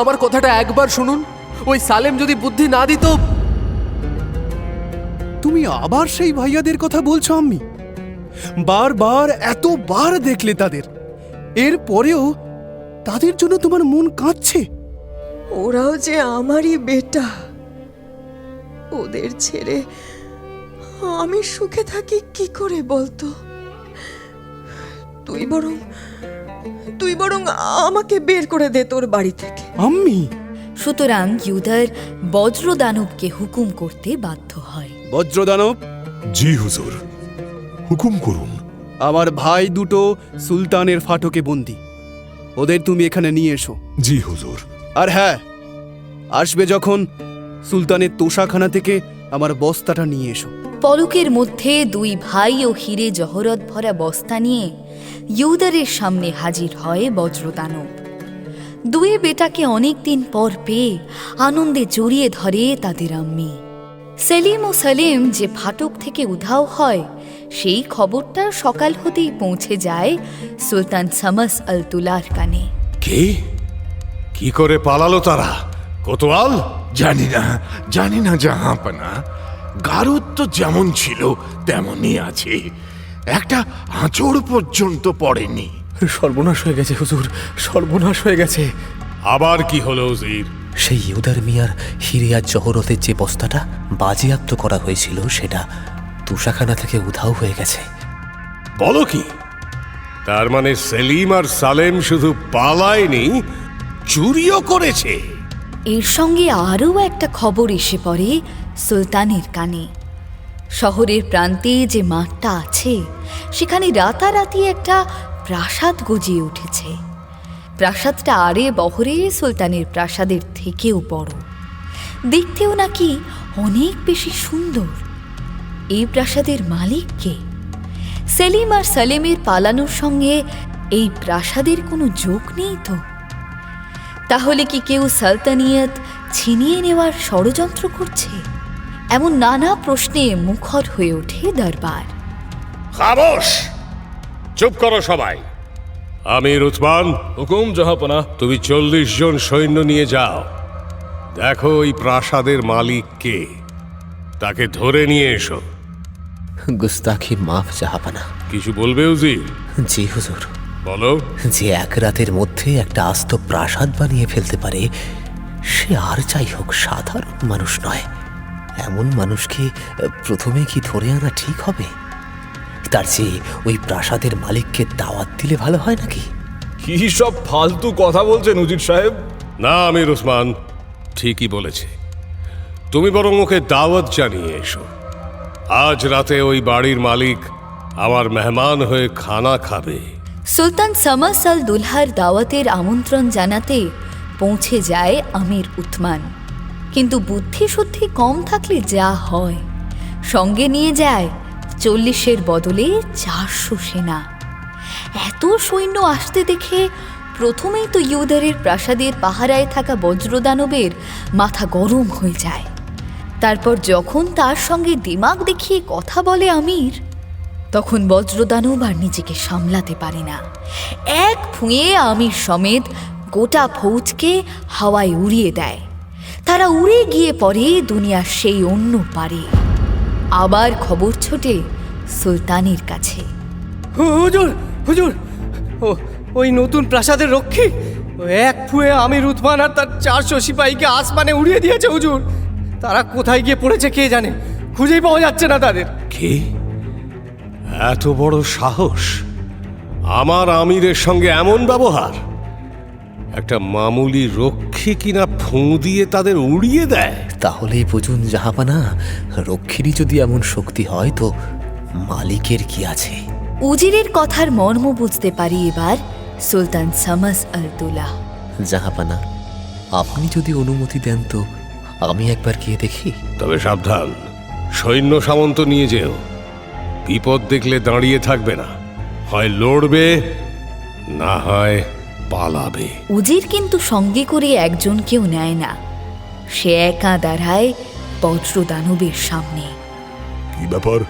আমার কথাটা একবার শুনুন। ওই সালেম যদি বুদ্ধি না দিত। তুমি আবার সেই ভাইয়াদের কথা বলছো আম্মি? বারবার এতবার দেখলে তাদের, এর পরেও তাদের জন্য তোমার মন কাঁদছে। ওরাও যে আমারই বেটা, ওদের ছেড়ে আমি সুখে থাকি কি করে বলতো? তুই বরং আমাকে বের করে দে তোর বাড়ি থেকে। আম্মি। সুতরাং ইউদার বজ্রদানবকে হুকুম করতে বাধ্য হয়। বজ্রদানব? জি হুজুর, হুকুম করুন। আমার ভাই দুটো সুলতানের ফাটকে বন্দি, ওদের তুমি এখানে নিয়ে এসো। জি হুজুর। আর হ্যাঁ, আসবে যখন সুলতানের তোষাখানা থেকে আমার বস্তাটা নিয়ে এসো। পলকের মধ্যে দুই ভাই ও হিরে জহরত ভরা বস্তা নিয়ে ইউদারের সামনে হাজির হয় বজ্রদানব। দুই বেটাকে অনেকদিন পর পেয়ে আনন্দে জড়িয়ে ধরে তাদের আম্মি। সেলিম ও সালেম যে ফাটক থেকে উধাও হয়, সেই খবরটা সকাল হতেই পৌঁছে যায় সুলতান শামস আল তুলার কানে। কি করে পালালো তারা কোতোয়াল? জানি না জাহাপনা, গারদ তো যেমন ছিল তেমনই আছে, একটা আঁচড় পর্যন্ত পড়েনি। সর্বনাশ হয়ে গেছে হুজুর, সর্বনাশ হয়ে গেছে। আবার কি হলো উজির? সেই ইউদার মিয়ার হিরে আর জহরতের যে বস্তাটা বাজেয়াপ্ত করা হয়েছিল, সেটা তুষাখানা থেকে উধাও হয়ে গেছে। বলো কি? তার মানে সেলিম আর সালেম শুধু পালায়নি, চুরিও করেছে। এর সঙ্গে আরও একটা খবর এসে পড়ে সুলতানের কানে। শহরের প্রান্তে যে মাঠটা আছে, সেখানে রাতারাতি একটা প্রাসাদ গজিয়ে উঠেছে। প্রাসাদটা আরে বহরে সুলতানের প্রাসাদের থেকেও বড়, দেখতেও নাকি অনেক বেশি সুন্দর। এই প্রাসাদের মালিক কে? সেলিম আর সালেমের পালানোর সঙ্গে এই প্রাসাদের কোনো যোগ নেই তো? তাহলে কি কেউ সালতানিয়ত ছিনিয়ে নেওয়ার ষড়যন্ত্র করছে? এমন নানা প্রশ্নে মুখর হয়ে ওঠে দরবার। খামোশ, চুপ করো সবাই। আমির উসমান। হুকুম জাহাপনা। তুমি 40 জন সৈন্য নিয়ে যাও, দেখো ওই প্রাসাদের মালিক কে, তাকে ধরে নিয়ে এসো। গুস্তাখি মাফ জাহাপানা। কিছু বলবে উজির? জি হুজুর। বলো। যে এক রাতের মধ্যে একটা আস্ত প্রাসাদ বানিয়ে ফেলতে পারে, সে আর যাই হোক সাধারণ মানুষ নয়। এমন মানুষকে প্রথমে কি ধরে আনা ঠিক হবে? তার চেয়ে ওই প্রাসাদের মালিককে দাওয়াত দিলে ভালো হয় নাকি? কি সব ফালতু কথা বলছেন উজির সাহেব? না আমির উসমান, ঠিকই বলেছে। তুমি বরং ওকে দাওয়াত জানিয়ে এসো। আজ রাতে ওই বাড়ির মালিক আমার মেহমান হয়ে খানা খাবে। সুলতান শামস আল দুলহার দাওয়াতের আমন্ত্রণ জানাতে পৌঁছে যায় আমির উথমান। কিন্তু বুদ্ধি শুদ্ধি কম থাকলে যা হয়, সঙ্গে নিয়ে যায় 40-এর বদলে 400 সেনা। এত সৈন্য আসতে দেখে প্রথমেই তো ইউদারের প্রাসাদের পাহারায় থাকা বজ্রদানবের মাথা গরম হয়ে যায়। তারপর যখন তার সঙ্গে দিমাগ দেখিয়ে কথা বলে আমির, তখন বজ্রদানব আর নিজেকে সামলাতে পারে না। এক ফুঁয়ে আমির সমেত গোটা ফৌজকে হাওয়ায় উড়িয়ে দেয়। তারা উড়ে গিয়ে পড়ে দুনিয়ার সেই অন্য পারে। আবার খবর ছোটে সুলতানের কাছে। হুজুর হুজুর, ওই নতুন প্রাসাদের রক্ষী এক ফুয়ে আমির উসমান আর তার 400 সিপাহীকে আসমানে উড়িয়ে দিয়েছে হুজুর। তারা কোথায় গিয়ে পড়েছে কে জানে, খুঁজেই পাওয়া যাচ্ছে না তাদের। কে? এত বড় সাহস! আমার আমিরের সঙ্গে এমন ব্যবহার! একটা মামুলি রক্ষী কিনা ফু দিয়ে তাদের উড়িয়ে দেয়? তাহলেই বুঝুন জাহাপানা, রক্ষীরই যদি এমন শক্তি হয় তো মালিকের কি আছে? উজিরের কথার মর্ম বুঝতে পারি এবার সুলতান শামস আল-দৌলা। জাহাপানা, আপনি যদি অনুমতি দেন তো আমি একবার গিয়ে দেখি। তবে সাবধান, সৈন্য সামন্ত নিয়ে যেও। বিপদ দেখলে দাঁড়িয়ে থাকবে না, হয় লড়বে না হয় পালাবে। উজির কিন্তু সঙ্গে করে একজনকেও নেয় না। সে একা দাঁড়ায় বজ্রদানবের সামনে। কি ব্যাপার?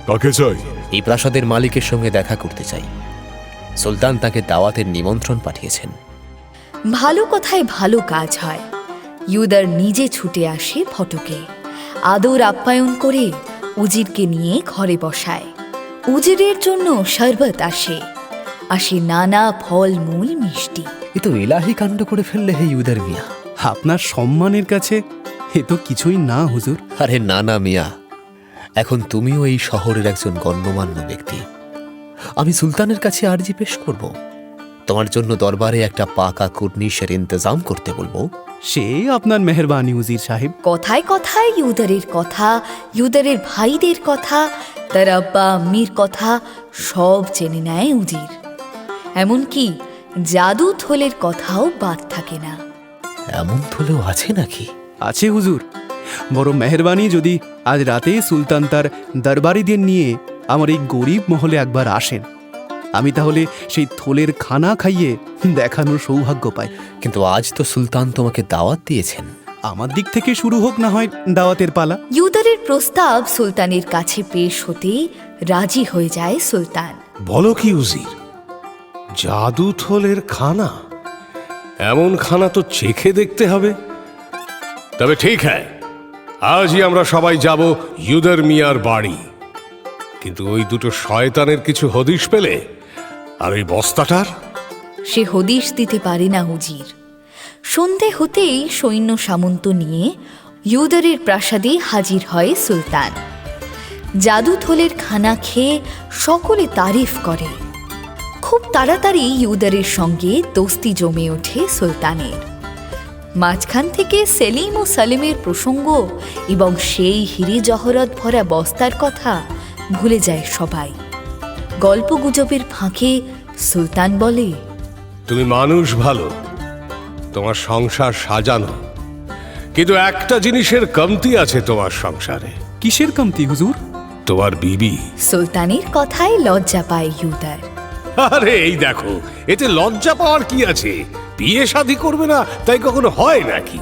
কাকে চাই? এই প্রাসাদের মালিকের সঙ্গে দেখা করতে চাই। সুলতান তাকে দাওয়াতের নিমন্ত্রণ পাঠিয়েছেন। ভালো কথায় ভালো কাজ হয়। ইউদার নিজে ছুটে আসে ফটকে, আদর আপ্যায়ন করে উজিরকে নিয়ে ঘরে বসায়। উজিরের জন্য শরবত আসে, নানা ফল মূল মিষ্টি। এ তো এলাহি কাণ্ড করে ফেললে হে ইউদার মিয়া। আপনার সম্মানের কাছে এ তো কিছুই না হুজুর। আরে না না মিয়া, এখন তুমিও এই শহরের একজন গণ্যমান্য ব্যক্তি। আমি সুলতানের কাছে আর্জি পেশ করব, তোমার জন্য দরবারে একটা পাকা কুর্নিশের ইন্তজাম করতে বলবো। সে আপনার মেহরবানি উজির সাহেব। কথায় কথায় ইউদারের কথা, ইউদারের ভাইদের কথা, তার আব্বা আম্মির কথা সব জেনে নেয় উজির। এমনকি জাদু থলের কথাও বাদ থাকে না। এমন থলেও আছে নাকি? আছে হুজুর। বড় মেহরবানি যদি আজ রাতে সুলতান তার দরবারিদের নিয়ে আমার এই গরিব মহলে একবার আসেন, আমি তাহলে সেই থলের খানা খাইয়ে দেখানোর সৌভাগ্য পাই। কিন্তু আজ তো সুলতান তোমাকে দাওয়াত দিয়েছেন। আমার দিক থেকে শুরু হোক না হয় দাওয়াতের পালা। ইউদারের প্রস্তাব সুলতানের কাছে পেশ হতেই রাজি হয়ে যায় সুলতান। বলো কি উজির, জাদু থলের খানা? এমন খানা তো চেখে দেখতে হবে। তবে ঠিক হ্যাঁ, আজই আমরা সবাই যাব ইউদার মিয়ার বাড়ি। কিন্তু ওই দুটো শয়তানের কিছু হদিশ পেলে, আর ওই বস্তাটার? সে হদিশ দিতে পারে না উজির। সন্ধে হতেই সৈন্য সামন্ত নিয়ে ইউদারের প্রাসাদে হাজির হয় সুলতান। জাদু থলের খানা খেয়ে সকলে তারিফ করে। খুব তাড়াতাড়ি ইউদারের সঙ্গে দোস্তি জমে ওঠে সুলতানের। মাঝখান থেকে সেলিম ও সালিমের প্রসঙ্গ এবং সেই হিরে জহরত ভরা বস্তার কথা ভুলে যায় সবাই। গল্পগুজবের ফাঁকে সুলতান বলে, তুমি মানুষ ভালো, তোমার সংসার সাজানো, কিন্তু একটা জিনিসের কমতি আছে তোমার সংসারে। কিসের কমতি হুজুর? তোমার বিবি। সুলতানের কথায় লজ্জা পায় ইউদার। আরে এই দেখো, এতে লজ্জা পাওয়ার কি আছে? বিয়ে শাদী করবে না তাই কখনো হয় নাকি?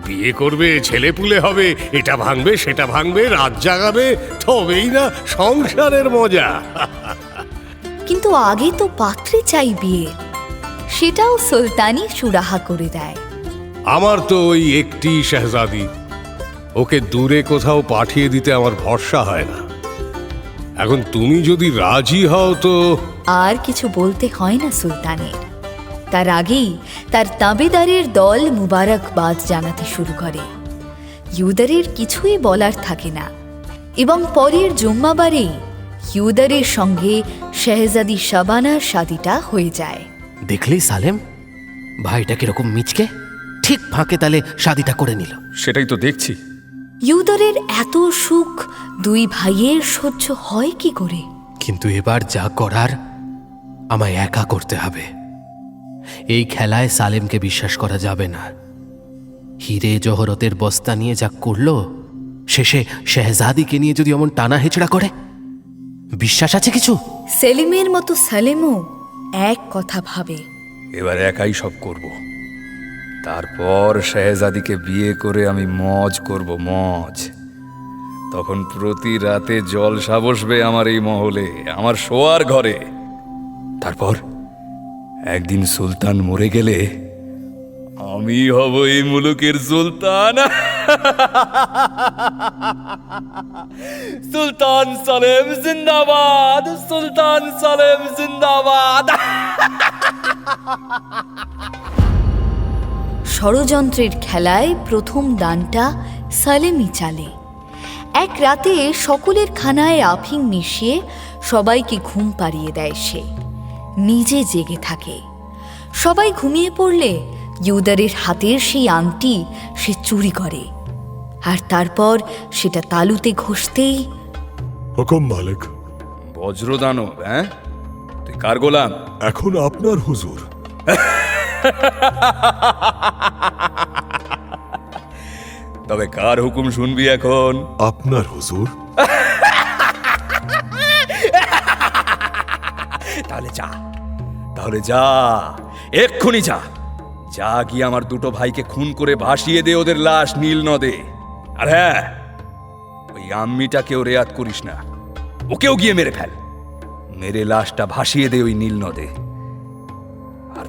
বিয়ে করবে, ছেলে পুলে হবে, এটা ভাঙবে সেটা ভাঙবে, রাত জাগাবে, তবেই না সংসারের মজা। কিন্তু আগে তো পাত্রী চাই বিয়ে, সেটাও সুলতানই সুরাহা করে দেয়। আমার তো ওই একটি শেহজাদি, ওকে দূরে কোথাও পাঠিয়ে দিতে আমার ভরসা হয় না। এখন তুমি যদি রাজি হও তো। আর কিছু বলতে হয় না সুলতানের। তার আগেই তার তাবেদারের দল মুবারকবাদ জানাতে শুরু করে। ইউদারের কিছুই বলার থাকে না, এবং পরের জুম্মাবারে ইউদারের সঙ্গে শেহজাদি শাবানার শাদিটা হয়ে যায়। দেখলি সালেম, ভাইটা কিরকম মিচকে, ঠিক ফাঁকে তালে শাদিটা করে নিল। সেটাই তো দেখছি। ইউদারের এত সুখ দুই ভাইয়ের সহ্য হয় কি করে? কিন্তু এবার যা করার আমায় একা করতে হবে। এই খেলায় সালেমকে বিশ্বাস করা যাবে না। হিরে জহরতের বস্তা নিয়ে যা করলো, শেষে শেহজাদিকে নিয়ে যদি অমন টানা হেচড়া করে, বিশ্বাস আছে কিছু? সেলিমের মতো সালেমও এক কথা ভাবে। এবার একাই সব করব, তারপর শেহজাদিকে বিয়ে করে আমি মজ করব, মজ। তখন প্রতি রাতে জলসা বসবে আমার এই মহলে, আমার শোয়ার ঘরে। তারপর একদিন সুলতান মরে গেলে আমি হব এই মুলুকের সুলতান। সুলতান সালেম জিন্দাবাদ, সুলতান সালেম জিন্দাবাদ। ষড়যন্ত্রের খেলায় প্রথম দানটা সালেমই চালে। এক রাতে সকলের খানায় আফিং মিশিয়ে সবাইকে ঘুম পাড়িয়ে দেয় সে, নিজে জেগে থাকে। সবাই ঘুমিয়ে পড়লে ইউদারের হাতের সেই আংটি সে চুরি করে, আর তারপর সেটা তালুতে ঘষতেই হুকুম মালিক। বজ্রদানব, হ্যাঁ? তুই কার গোলাম? এখন আপনার হুজুর। তবে কার হুকুম শুনবি এখন? আপনার হুজুর। তাহলে যা, এক্ষুনি যা। যা গিয়ে আমার দুটো ভাইকে খুন করে ভাসিয়ে দে ওদের লাশ নীল নদে। আর হ্যাঁ, ওই আম্মিটাকেও রেয়াত করিস না, ওকেও গিয়ে মেরে ফেল। মেরে লাশটা ভাসিয়ে দে ওই নীল নদে। আর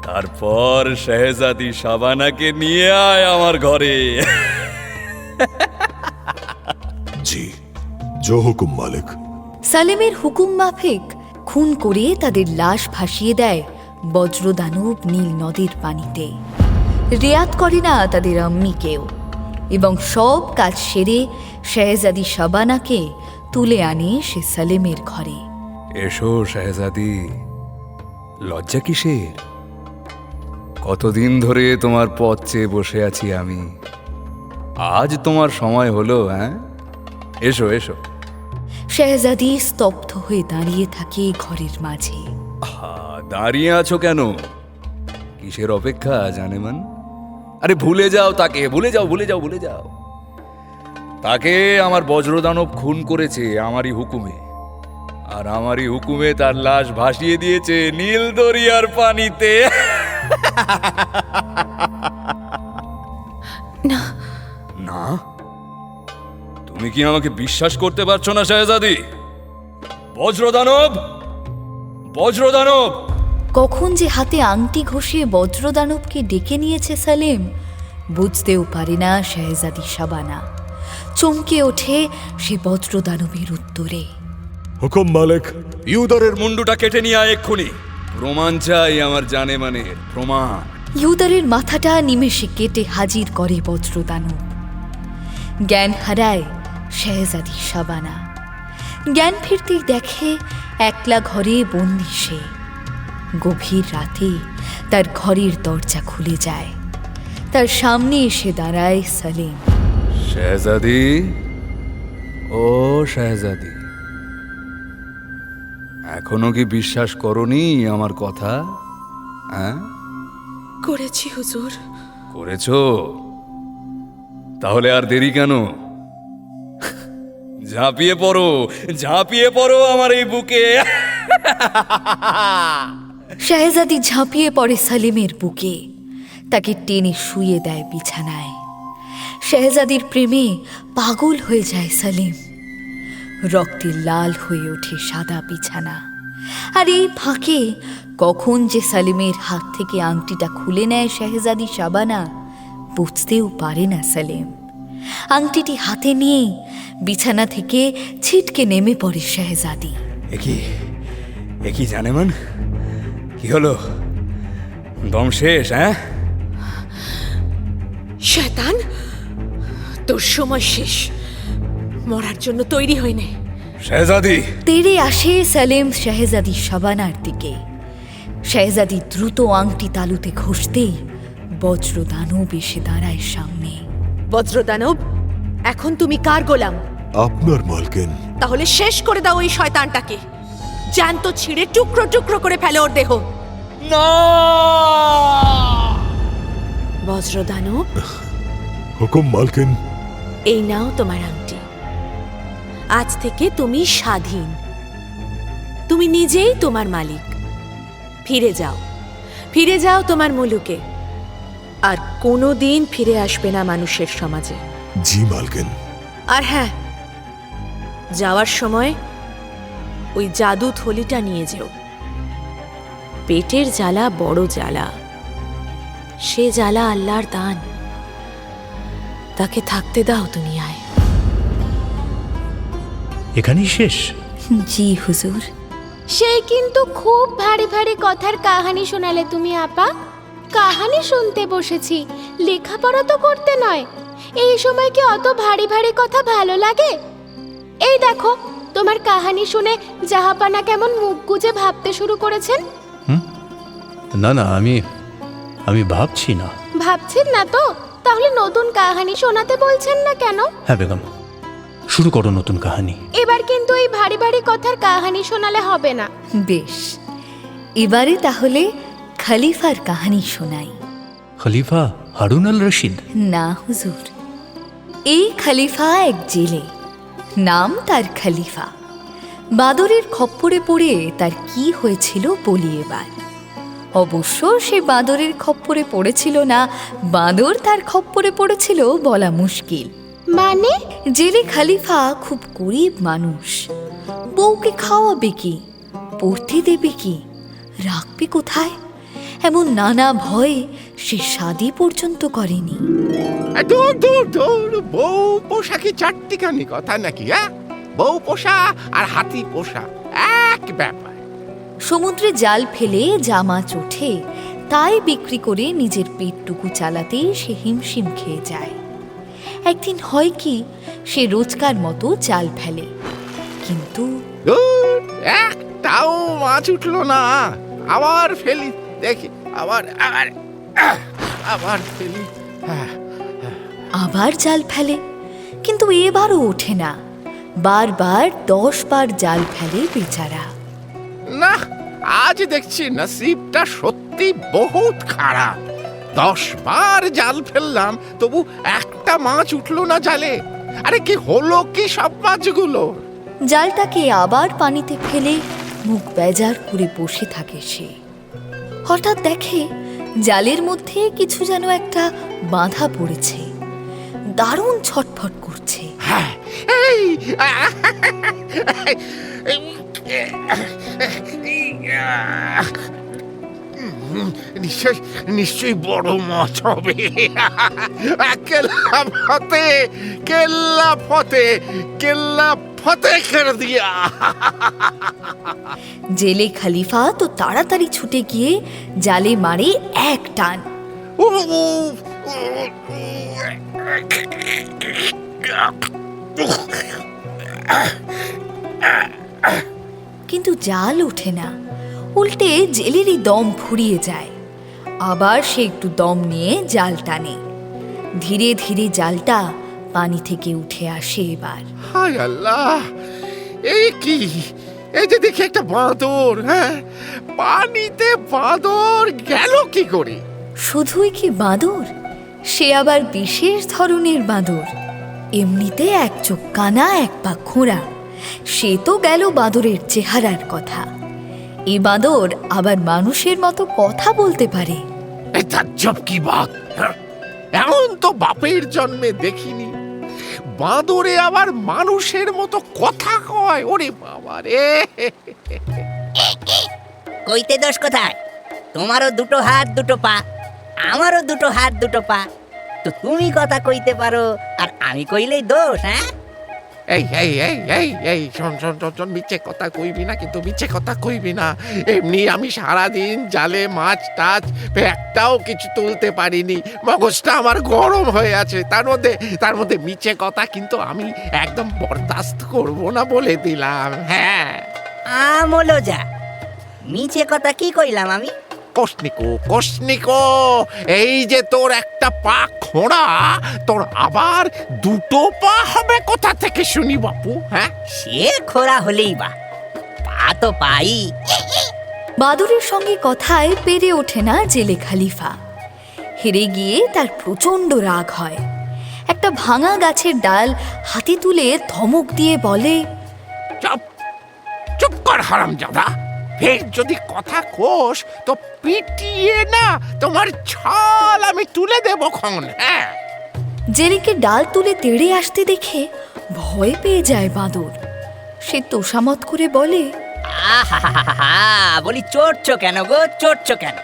তারপর শেহজাদি শাবানাকে নিয়ে আয় আমার ঘরে। জি, জো হুকুম মালিক। সালেমের হুকুম মাফিক খুন করে তাদের লাশ ভাসিয়ে দেয় বজ্রদানব নীল নদের পানিতে। রেয়াত করে না তাদের আম্মিকেও, এবং সব কাজ সেরে শেহজাদি শাবানাকে তুলে আনে সে সালেমের ঘরে। এসো শেহজাদি, লজ্জা কিসের? কতদিন ধরে তোমার পথ চেয়ে বসে আছি আমি, আজ তোমার সময় হলো। হ্যাঁ, এসো এসো। শেহজাদি স্তব্ধ হয়ে দাঁড়িয়ে থাকে ঘরের মাঝে। দাঁড়িয়ে আছো কেন? কিসের অপেক্ষা জানেমান? আরে ভুলে যাও তাকে, ভুলে যাও, ভুলে যাও, ভুলে যাও। তাকে আমার বজ্রদানব খুন করেছে আমারই হুকুমে, আর আমারই হুকুমে তার লাশ ভাসিয়ে দিয়েছে নীল দরিয়ার পানিতে। না না, তুমি কি আমাকে বিশ্বাস করতে পারছো না শেহজাদি? বজ্রদানব, বজ্রদানব! কখন যে হাতে আংটি ঘষিয়ে বজ্রদানবকে ডেকে নিয়েছে সালেম, বুঝতেও পারে না শেহজাদি শাবানা। চমকে ওঠে সে বজ্রদানবের উত্তরে। হুকুম মালিক। ইউদারের মুন্ডুটা কেটে নিয়ে আয় এক্ষুনি। প্রমাণ চাই আমার জানেমানের, প্রমাণ। ইউদারের মাথাটা নিমেষে কেটে হাজির করে বজ্রদানব। জ্ঞান হারায় শেহজাদি শাবানা। জ্ঞান ফিরতেই দেখে একলা ঘরে বন্দি সে। গভীর রাতে তার ঘরের দরজা খুলে যায়, তার সামনে এসে দাঁড়ায় সালেম। শেহজাদি, ও শেহজাদি, এখনো কি বিশ্বাস করনি আমার কথা? হ্যাঁ, করেছি হুজুর। করেছো? তাহলে আর দেরি কেন? ঝাঁপিয়ে পড়ো, ঝাঁপিয়ে পড়ো আমার এই বুকে। শেহজাদি ঝাঁপিয়ে পড়ে সালেমের বুকে, তাকে টেনে শুয়ে দেয় বিছানায়। শেহজাদির প্রেমে পাগল হয়ে যায় সালেম। রক্তে লাল হয়ে ওঠে সাদা বিছানা। আর এই ফাঁকে কখন যে সালেমের হাত থেকে আংটিটা খুলে নেয় শেহজাদি শাবানা, বুঝতেও পারে না সালেম। আংটিটি হাতে নিয়ে বিছানা থেকে ছিটকে নেমে পড়ে শেহজাদি। একই জানেমান, কি হলো? দম শেষ? হ্যাঁ, শয়তান, তোর সময় শেষ। মরার জন্য তৈরি হই নে। শেহজাদি! তেড়ে আসে সালেম শেহজাদি শাবানার দিকে। শেহজাদি দ্রুত আংটি তালুতে ঘষতেই বজ্রদানব এসে দাঁড়ায় সামনে। বজ্রদানব, এখন তুমি কার গোলাম? আপনার মালকেন। তাহলে শেষ করে দাও ওই শয়তানটাকে। জ্যান্ত ছিঁড়ে টুকরো টুকরো করে ফেলে ওর দেহ। না! বজ্রদানব, হুকুম মালকেন। এই নাও তোমার আংটি। আজ থেকে তুমি স্বাধীন, তুমি নিজেই তোমার মালিক। ফিরে যাও, ফিরে যাও তোমার মুলুকে। আর কোনোদিন ফিরে আসবে না মানুষের সমাজে। জি মালকেন। আর হ্যাঁ, যাওয়ার সময় ওই জাদু থলিটা নিয়ে যেও। পেটের জ্বালা বড় জ্বালা, সে জ্বালা আল্লাহর দান, তাকে থাকতে দাও দুনিয়ায়। এখানেই শেষ? জি হুজুর। সেই কিন্তু খুব ভারী ভারী কথার কাহানি শোনালে তুমি আপা। কাহানি শুনতে বসেছি, লেখাপড়া তো করতে নয়। এই সময় কি অত ভারী ভারী কথা ভালো লাগে? এই দেখো, তোমার কাহানি শুনে জাহাপানা কেমন মুখ গুজে ভাবতে শুরু করেছেন। না না, আমি ভাবছি না। ভাবছেন না তো? তাহলে নতুন কাহানি শোনাতে বলছেন না কেন? হ্যাঁ বেগম, শুরু করো নতুন কাহানি। এবার কিন্তু এই ভারী ভারী কথার কাহানি শোনালে হবে না। বেশ, এবারে তাহলে খলিফার কাহিনী শোনাই। খলিফা হারুন আল রশিদ? না হুজুর, এই খলিফা এক জেলে, নাম তার খলিফা। বাদরের খপ্পরে পড়ে তার কি হয়েছিল বলি এবার। অবশ্য সে বাদরের খপ্পরে পড়েছিল না, বাদর তার খপ্পরে পড়েছিল বলা মুশকিল। মানে? জেলে খলিফা খুব গরিব মানুষ। বউকে খাওয়াবে কি, পড়তে দেবে কি, রাখবে কোথায়, এমন নানা ভয়ে সে শাদি পর্যন্ত করেনি। দূর দূর দূর, বউ পোষা কি চারটিখানি কথা নাকি? হ্যাঁ, বউ পোষা আর হাতি পোষা এক ব্যাপার। সমুদ্রে জাল ফেলে যা মাছ ওঠে তাই বিক্রি করে নিজের পেটটুকু চালাতেই সে হিমশিম খেয়ে যায়। একদিন হয় কি, সে রোজকার মতো জাল ফেলে, কিন্তু একটাও মাছ উঠলো না। আবার ফেলি, দেখি, আবার আবার আবার ফেলি, আবার জাল ফেলে, কিন্তু এবারও ওঠে না। বারবার 10 বার জাল ফেলে বেচারা। না, আজ দেখছি নসিবটা সত্যি বহুত খারাপ। 10 বার জাল ফেললাম, তবু একটা মাছ উঠলো না জালে। আরে কি হলো কি সব মাছগুলো? জালটাকে আবার পানিতে ফেলে মুখ বেজার করে বসে থাকে সে। হঠাৎ দেখে জালের মধ্যে কিছু যেন একটা বাঁধা পড়েছে, দারুণ ছটফট করছে। নিশ্চয়ই বড় মাছ হবে। কেল্লা ফতে, কেল্লা ফতে, কেল্লা ফতে করে দিয়া। জেলে খলিফা তো তাড়াতাড়ি ছুটে গিয়ে জালে মারে এক টান। কিন্তু জাল ওঠে না, উল্টে জেলেরই দম ফুরিয়ে যায়। আবার সে একটু দম নিয়ে জাল টানে। ধীরে ধীরে জালটা পানি থেকে উঠে আসে এবার। হায় আল্লাহ, এই কি? এই যে দেখি একটা বাঁদর। হ্যাঁ, পানিতে বাঁদর গেল কি করে? শুধুই কি বাঁদর, সে আবার বিশেষ ধরনের বাঁদর। এমনিতে এক চোখ কানা, এক পা খোঁড়া। সে তো গেল বাঁদরের চেহারার কথা। এ বাঁদর আবার মানুষের মতো কথা বলতে পারে। তাজ্জব কি বাত! এমন তো বাপের জন্মে দেখিনি। বাঁদরে আবার মানুষের মতো কথা কয়? ওরে বাবা রে! কইতে দোষ কোথায়? তোমারও দুটো হাত দুটো পা, আমারও দুটো হাত দুটো পা। তো তুমি কথা কইতে পারো আর আমি কইলেই দোষ? হ্যাঁ, এই এই এই এই এই শোন শোন শোন শোন, মিছে কথা কইবি না, কিন্তু মিছে কথা কইবি না। এমনি আমি সারাদিন জালে মাছ টাছ একটাও কিছু তুলতে পারিনি। মগজটা আমার গরম হয়ে আছে। তার মধ্যে মিছে কথা কিন্তু আমি একদম বরদাস্ত করব না, বলে দিলাম। হ্যাঁ, আমলো যা মিছে কথা কি কইলাম আমি? কোশনিকো, এই যে তোর একটা পা খোঁড়া, তোর আবার দুটো পা হবে কোথা থেকে শুনি বাপু? হ্যাঁ, সে খোঁড়া হলেই বা, পা তো পাই। বাদুরের সঙ্গে কথায় পেরে ওঠে না জেলে খলিফা। হেরে গিয়ে তার প্রচণ্ড রাগ হয়। একটা ভাঙা গাছের ডাল হাতে তুলে ধমক দিয়ে বলে, চুপ কর হারামজাদা। ফের যদি কথা কোস তো পিটিয়ে না তোমার ছাল আমি তুলে দেব খন। হ্যাঁ। জেলেকে ডাল তুলে তেড়ে আসতে দেখে ভয় পেয়ে যায় বাঁদর। সে তোষামত করে বলে, আহা, বলি চড়ছো কেন গো, চড়ছো কেন?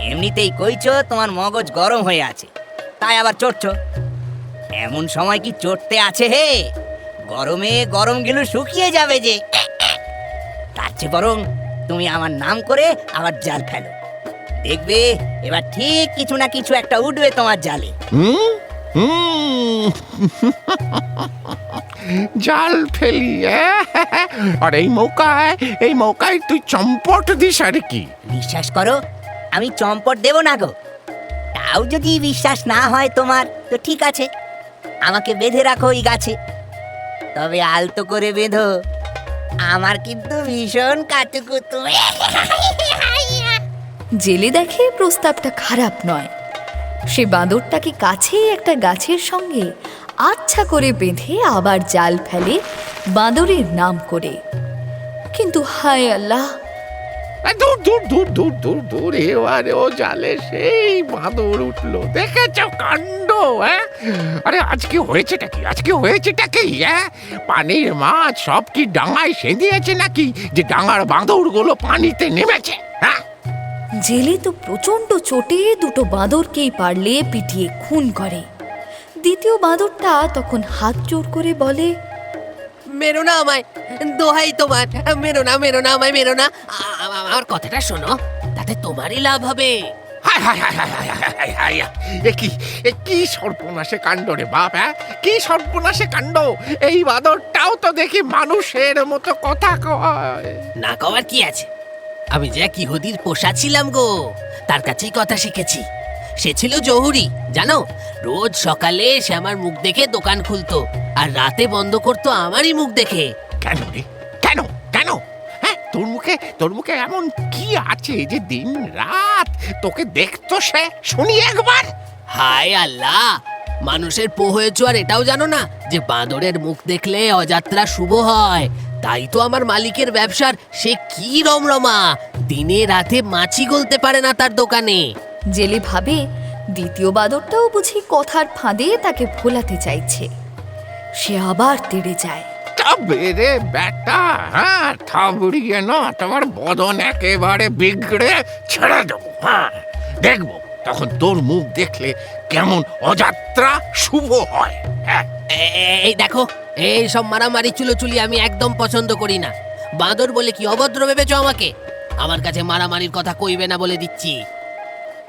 এমনিতেই কইছো তোমার মগজ গরম হয়ে আছে, তাই আবার চড়ছো। এমন সময় কি চড়তে আছে হে? গরমে গরমগুলো শুকিয়ে যাবে যে। তার চেয়ে বরং তুমি আমার নাম করে আবার জাল ফেলো, দেখবে এবার ঠিক কিছু না কিছু একটা উঠবে তোমার জালে। জাল ফেলি, আর এই মৌকায় তুই চম্পট দিস আর কি? বিশ্বাস করো, আমি চম্পট দেব না গো। তাও যদি বিশ্বাস না হয় তোমার, তো ঠিক আছে, আমাকে বেঁধে রাখো ওই গাছে, তবে আলতো করে বেঁধো, আমার কিন্তু ভীষণ কাতুকুতু। জেলে দেখে প্রস্তাবটা খারাপ নয়। সে বাঁদরটাকে কাছেই একটা গাছের সঙ্গে আচ্ছা করে বেঁধে আবার জাল ফেলে বাঁদরের নাম করে। কিন্তু হায় আল্লাহ, দূর দূর দূর দূর দূর দূর, এবারে ও জালে সেই বাঁদর উঠলো। দেখেছ কাণ্ড? আরে আজকে হয়েছেটা কি? পানির মাছ সব কি ডাঙায় সেদিয়েছে নাকি যে ডাঙার বাঁদরগুলো পানিতে নেমেছে? জেলে তো প্রচন্ড চোটে দুটো বাঁদরকেই পারলে পিটিয়ে খুন করে। দ্বিতীয় বাঁদরটা তখন হাত জোর করে বলে, মেরো না আমায়, দোহাই তোমার, মেরো না আমায়, মেরো না। আমার কথাটা শোনো, তাতে তোমারই লাভ হবে। কি সর্বনাশে কাণ্ড রে বাপ! কি সর্বনাশে কাণ্ড! এই বাঁদরটাও তো দেখি মানুষের মতো কথা কয়। না কওয়ার কি আছে? আমি যে এক ইহুদির পোষা ছিলাম গো, তার কাছেই কথা শিখেছি। সে ছিল জহুরি, জানো? রোজ সকালে সে আমার মুখ দেখে দোকান খুলতো, আর রাতে বন্ধ করতো আমারই মুখ দেখে। কেন রে? কেন? তোর মুখে এমন কি আছে যে দিন রাত তোকে দেখতো সে? শুনি একবার। হায় আল্লাহ, মানুষের পো হয়েছ আর এটাও জানো না যে বাঁদরের মুখ দেখলে অযাত্রা শুভ হয়? তাই তো আমার মালিকের ব্যবসার সে কি রমরমা, দিনে রাতে মাছি গলতে পারে না তার দোকানে। জেলে ভাবে দ্বিতীয় বাঁদরটাও বুঝি কথার ফাঁদে তাকে ভোলাতে চাইছে। সে আবার তেড়ে যায়। বেরে বেটা, থাবড়িয়ে না তোমার বদন একেবারে বিগড়ে ছেড়ে দেবো। দেখবো তখন তোর মুখ দেখলে কেমন অযাত্রা শুভ হয়। এই দেখো, এই সব মারামারি চুলোচুলি আমি একদম পছন্দ করি না। বাঁদর বলে কি অভদ্র ভেবেছ আমাকে? আমার কাছে মারামারির কথা কইবে না বলে দিচ্ছি।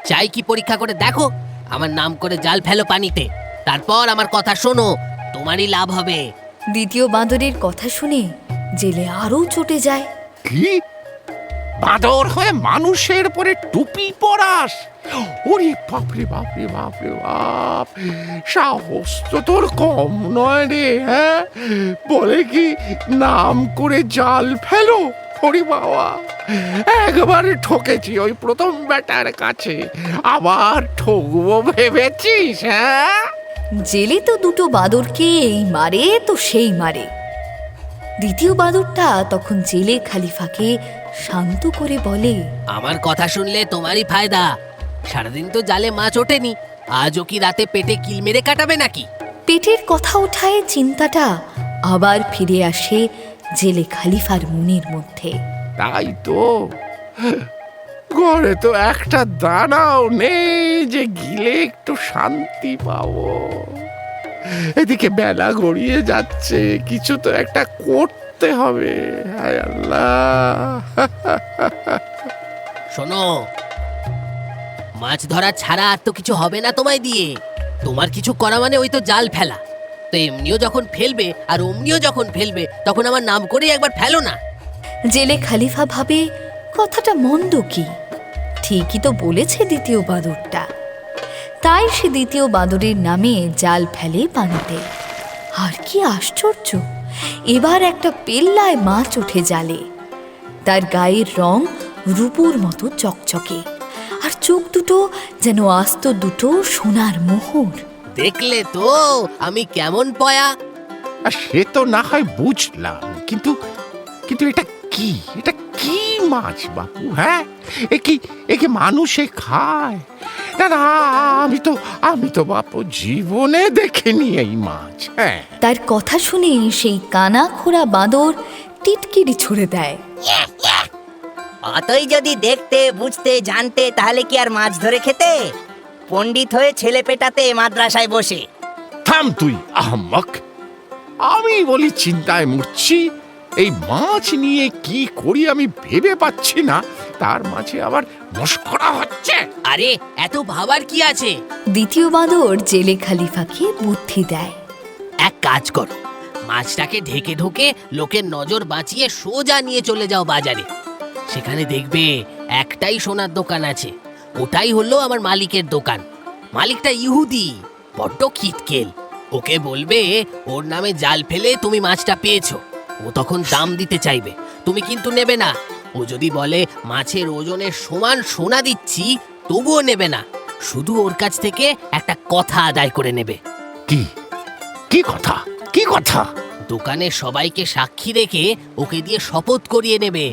চাই কি পরীক্ষা করে দেখো, আমার নাম করে জাল ফেলো পানিতে, তারপর আমার কথা শোনো, তোমারই লাভ হবে। দ্বিতীয় বাঁদরের কথা শুনে জেলে আরো চটে যায়। কি? বাঁদর হয়ে মানুষের পরে টুপি পরাস? ওরে বাপরে বাপরে বাপরে বাপ! সাহস তো তোর কম নয় রে। বলে কি নাম করে জাল ফেলো? ওরে বাবা, একবারে ঠকেছি ওই প্রথম বেটার কাছে, আবার ঠকবো ভেবেছিস? জেলে তো দুটো বাঁদরকে এই মারে তো সেই মারে। দ্বিতীয় বাঁদরটা তখন জেলে খালিফাকে শান্ত করে বলে, আমার কথা শুনলে তোমারই ফায়দা। সারাদিন তো জালে মাছ ওঠেনি, আজও কি রাতে পেটে কিল মেরে কাটাবে নাকি? পেটের কথা ওঠায় চিন্তাটা আবার ফিরে আসে জেলে খালিফার মনের মধ্যে। তাই তো, ঘরে তো একটা দানাও নেই যে গিলে একটু শান্তি পাবো। এদিকে বেলা গড়িয়ে যাচ্ছে, কিছু তো একটা করতে হবে। হায় আল্লাহ! শোনো, মাছ ধরা ছাড়া আর তো কিছু হবে না তোমায় দিয়ে। তোমার কিছু করা মানে ওই তো জাল ফেলা। তো এমনিও যখন ফেলবে আর অমনিও যখন ফেলবে, তখন আমার নাম করে একবার ফেলো না। জেলে খালিফা ভাবে কথাটা মন্দ কি, ঠিকই তো বলেছে দ্বিতীয় বাঁদরটা। তাই সে দ্বিতীয় বাঁদরের নামে জাল ফেলে পানিতে। আর কি আশ্চর্য, এবার একটা পেল্লায় মাছ ওঠে জালে। তার গায়ের রং রূপুর মতো চকচকে, আর চোখ দুটো যেন আস্ত দুটো সোনার মোহর। দেখলে তো আমি কেমন পয়া? সে তো না হয় বুঝলাম, কিন্তু এটা কি? এটা কি মাছ বাপু? একে মানুষে খায়? না, আমি তো বাপু জীবনে দেখিনি এই মাছ। তার কথা শুনে সেই কানা খোড়া বাঁদর টিটকিরি ছুড়ে দেয়। অতই যদি দেখতে বুঝতে জানতে তাহলে কি আর মাছ ধরে খেতে? পণ্ডিত হয়ে ছেলে পেটাতে মাদ্রাসায় বসে। থাম তুই আহম্মক! আমি বলি চিন্তায় মরছি, এই মাছ নিয়ে কি করি আমি ভেবে পাচ্ছি না, তার মাঝে আবার মশকরা হচ্ছে। আরে এত ভাবার কি আছে? দ্বিতীয় বাঁদর জেলে খলিফাকে বুদ্ধি দেয়। এক কাজ করো, মাছটাকে ঢেকে ঢুকে লোকের নজর বাঁচিয়ে সোজা নিয়ে চলে যাও বাজারে। সেখানে দেখবে একটাই সোনার দোকান আছে, ওটাই হলো আমার মালিকের দোকান। মালিকটা ইহুদি, বড্ড খিটকেল। ওকে বলবে ওর নামে জাল ফেলে তুমি মাছটা পেয়েছো। ও তখন দাম দিতে চাইবে, তুমি কিন্তু নেবে না। ও যদি বলে মাছের ওজনের সমান সোনা দিচ্ছি, তবুও নেবে না। শুধু ওর কাছ থেকে একটা কথা আদায় করে নেবে। কি কি কথা? কি কথা? দোকানে সবাইকে সাক্ষী রেখে ওকে দিয়ে শপথ করিয়ে নেবে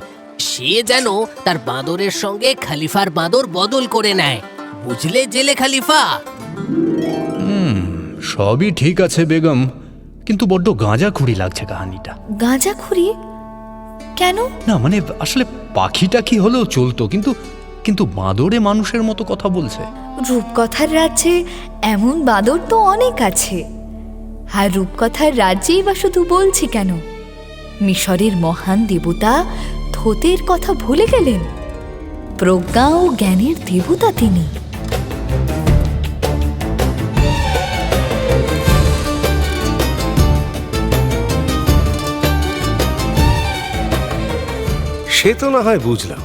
সে যেন তার বাঁদরের সঙ্গে খলিফার বাঁদর বদল করে নেয়। বুঝলে জেলে খলিফা? সবই ঠিক আছে বেগম, কিন্তু বড্ড গাঁজাখুরি লাগছে কাহিনীটা। গাঁজাখুরি কেন? না মানে আসলে পাখিটা কি হলেও চলতো, কিন্তু কিন্তু বাঁদরে মানুষের মতো কথা বলছে। রূপকথার রাজ্যে এমন বাঁদর তো অনেক আছে। আর রূপকথার রাজ্যেই বা শুধু বলছি কেন? মিশরের মহান দেবতা থোতের কথা ভুলে গেলেন? প্রজ্ঞা ও জ্ঞানের দেবতা তিনি। সে তো না হয় বুঝলাম,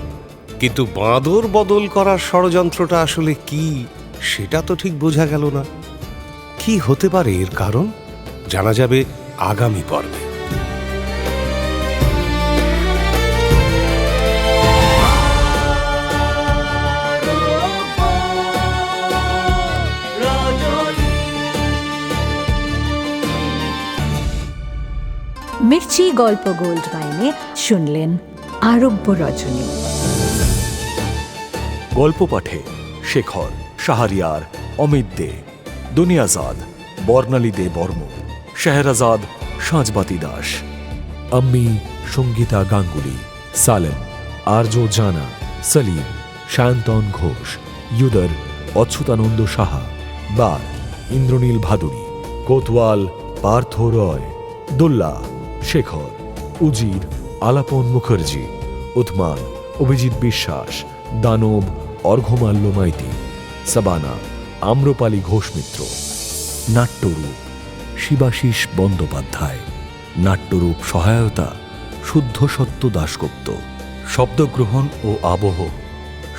কিন্তু বাঁদর বদল করার ষড়যন্ত্রটা আসলে কি সেটা তো ঠিক বোঝা গেল না। কি হতে পারে এর কারণ, জানা যাবে আগামী পর্বে। মির্চি গল্প গোল্ড মাইনে শুনলেন আরব্য রজনী। গল্প পাঠে শেখর, শাহরিয়ার, অমিত দে, দুনিয়াজাদ, বর্ণালী দে বর্মন, শেহরাজাদ, সাঁজবাতি দাস, আম্মি সঙ্গীতা গাঙ্গুলি, সালেম, আর্য জানা, সলিম, সায়ন্তন ঘোষ, ইউদর অচ্যুতানন্দ সাহা, বার ইন্দ্রনীল ভাদুরী, কোতওয়াল পার্থ রয়, দোল্লা শেখর, উজির আলাপন মুখার্জি, উথমান অভিজিৎ বিশ্বাস, দানব অর্ঘ্যমাল্য মাইতি, সাবানা আম্রপালি ঘোষ মিত্র, নাট্যরূপ শিবাশিস বন্দ্যোপাধ্যায়, নাট্যরূপ সহায়তা শুদ্ধ সত্য দাশগুপ্ত, শব্দগ্রহণ ও আবহ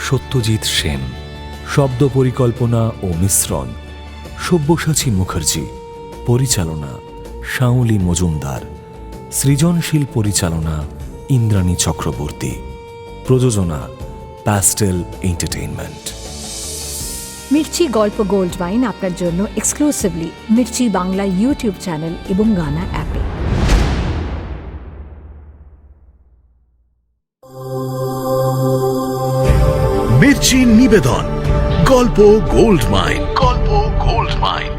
সত্যজিৎ সেন, শব্দ পরিকল্পনা ও মিশ্রণ সব্যসাচী মুখার্জি, পরিচালনা শাওলি মজুমদার, সৃজনশীল পরিচালনা ইন্দ্রাণী চক্রবর্তী, প্রযোজনা প্যাস্টেল এন্টারটেইনমেন্ট। মির্চি গল্প গোল্ড মাইন আপনার জন্য exclusively Mirchi Bangla YouTube channel এবং গানা অ্যাপে। মির্চি নিবেদন গল্প গোল্ড মাইন। গল্প গোল্ড মাইন।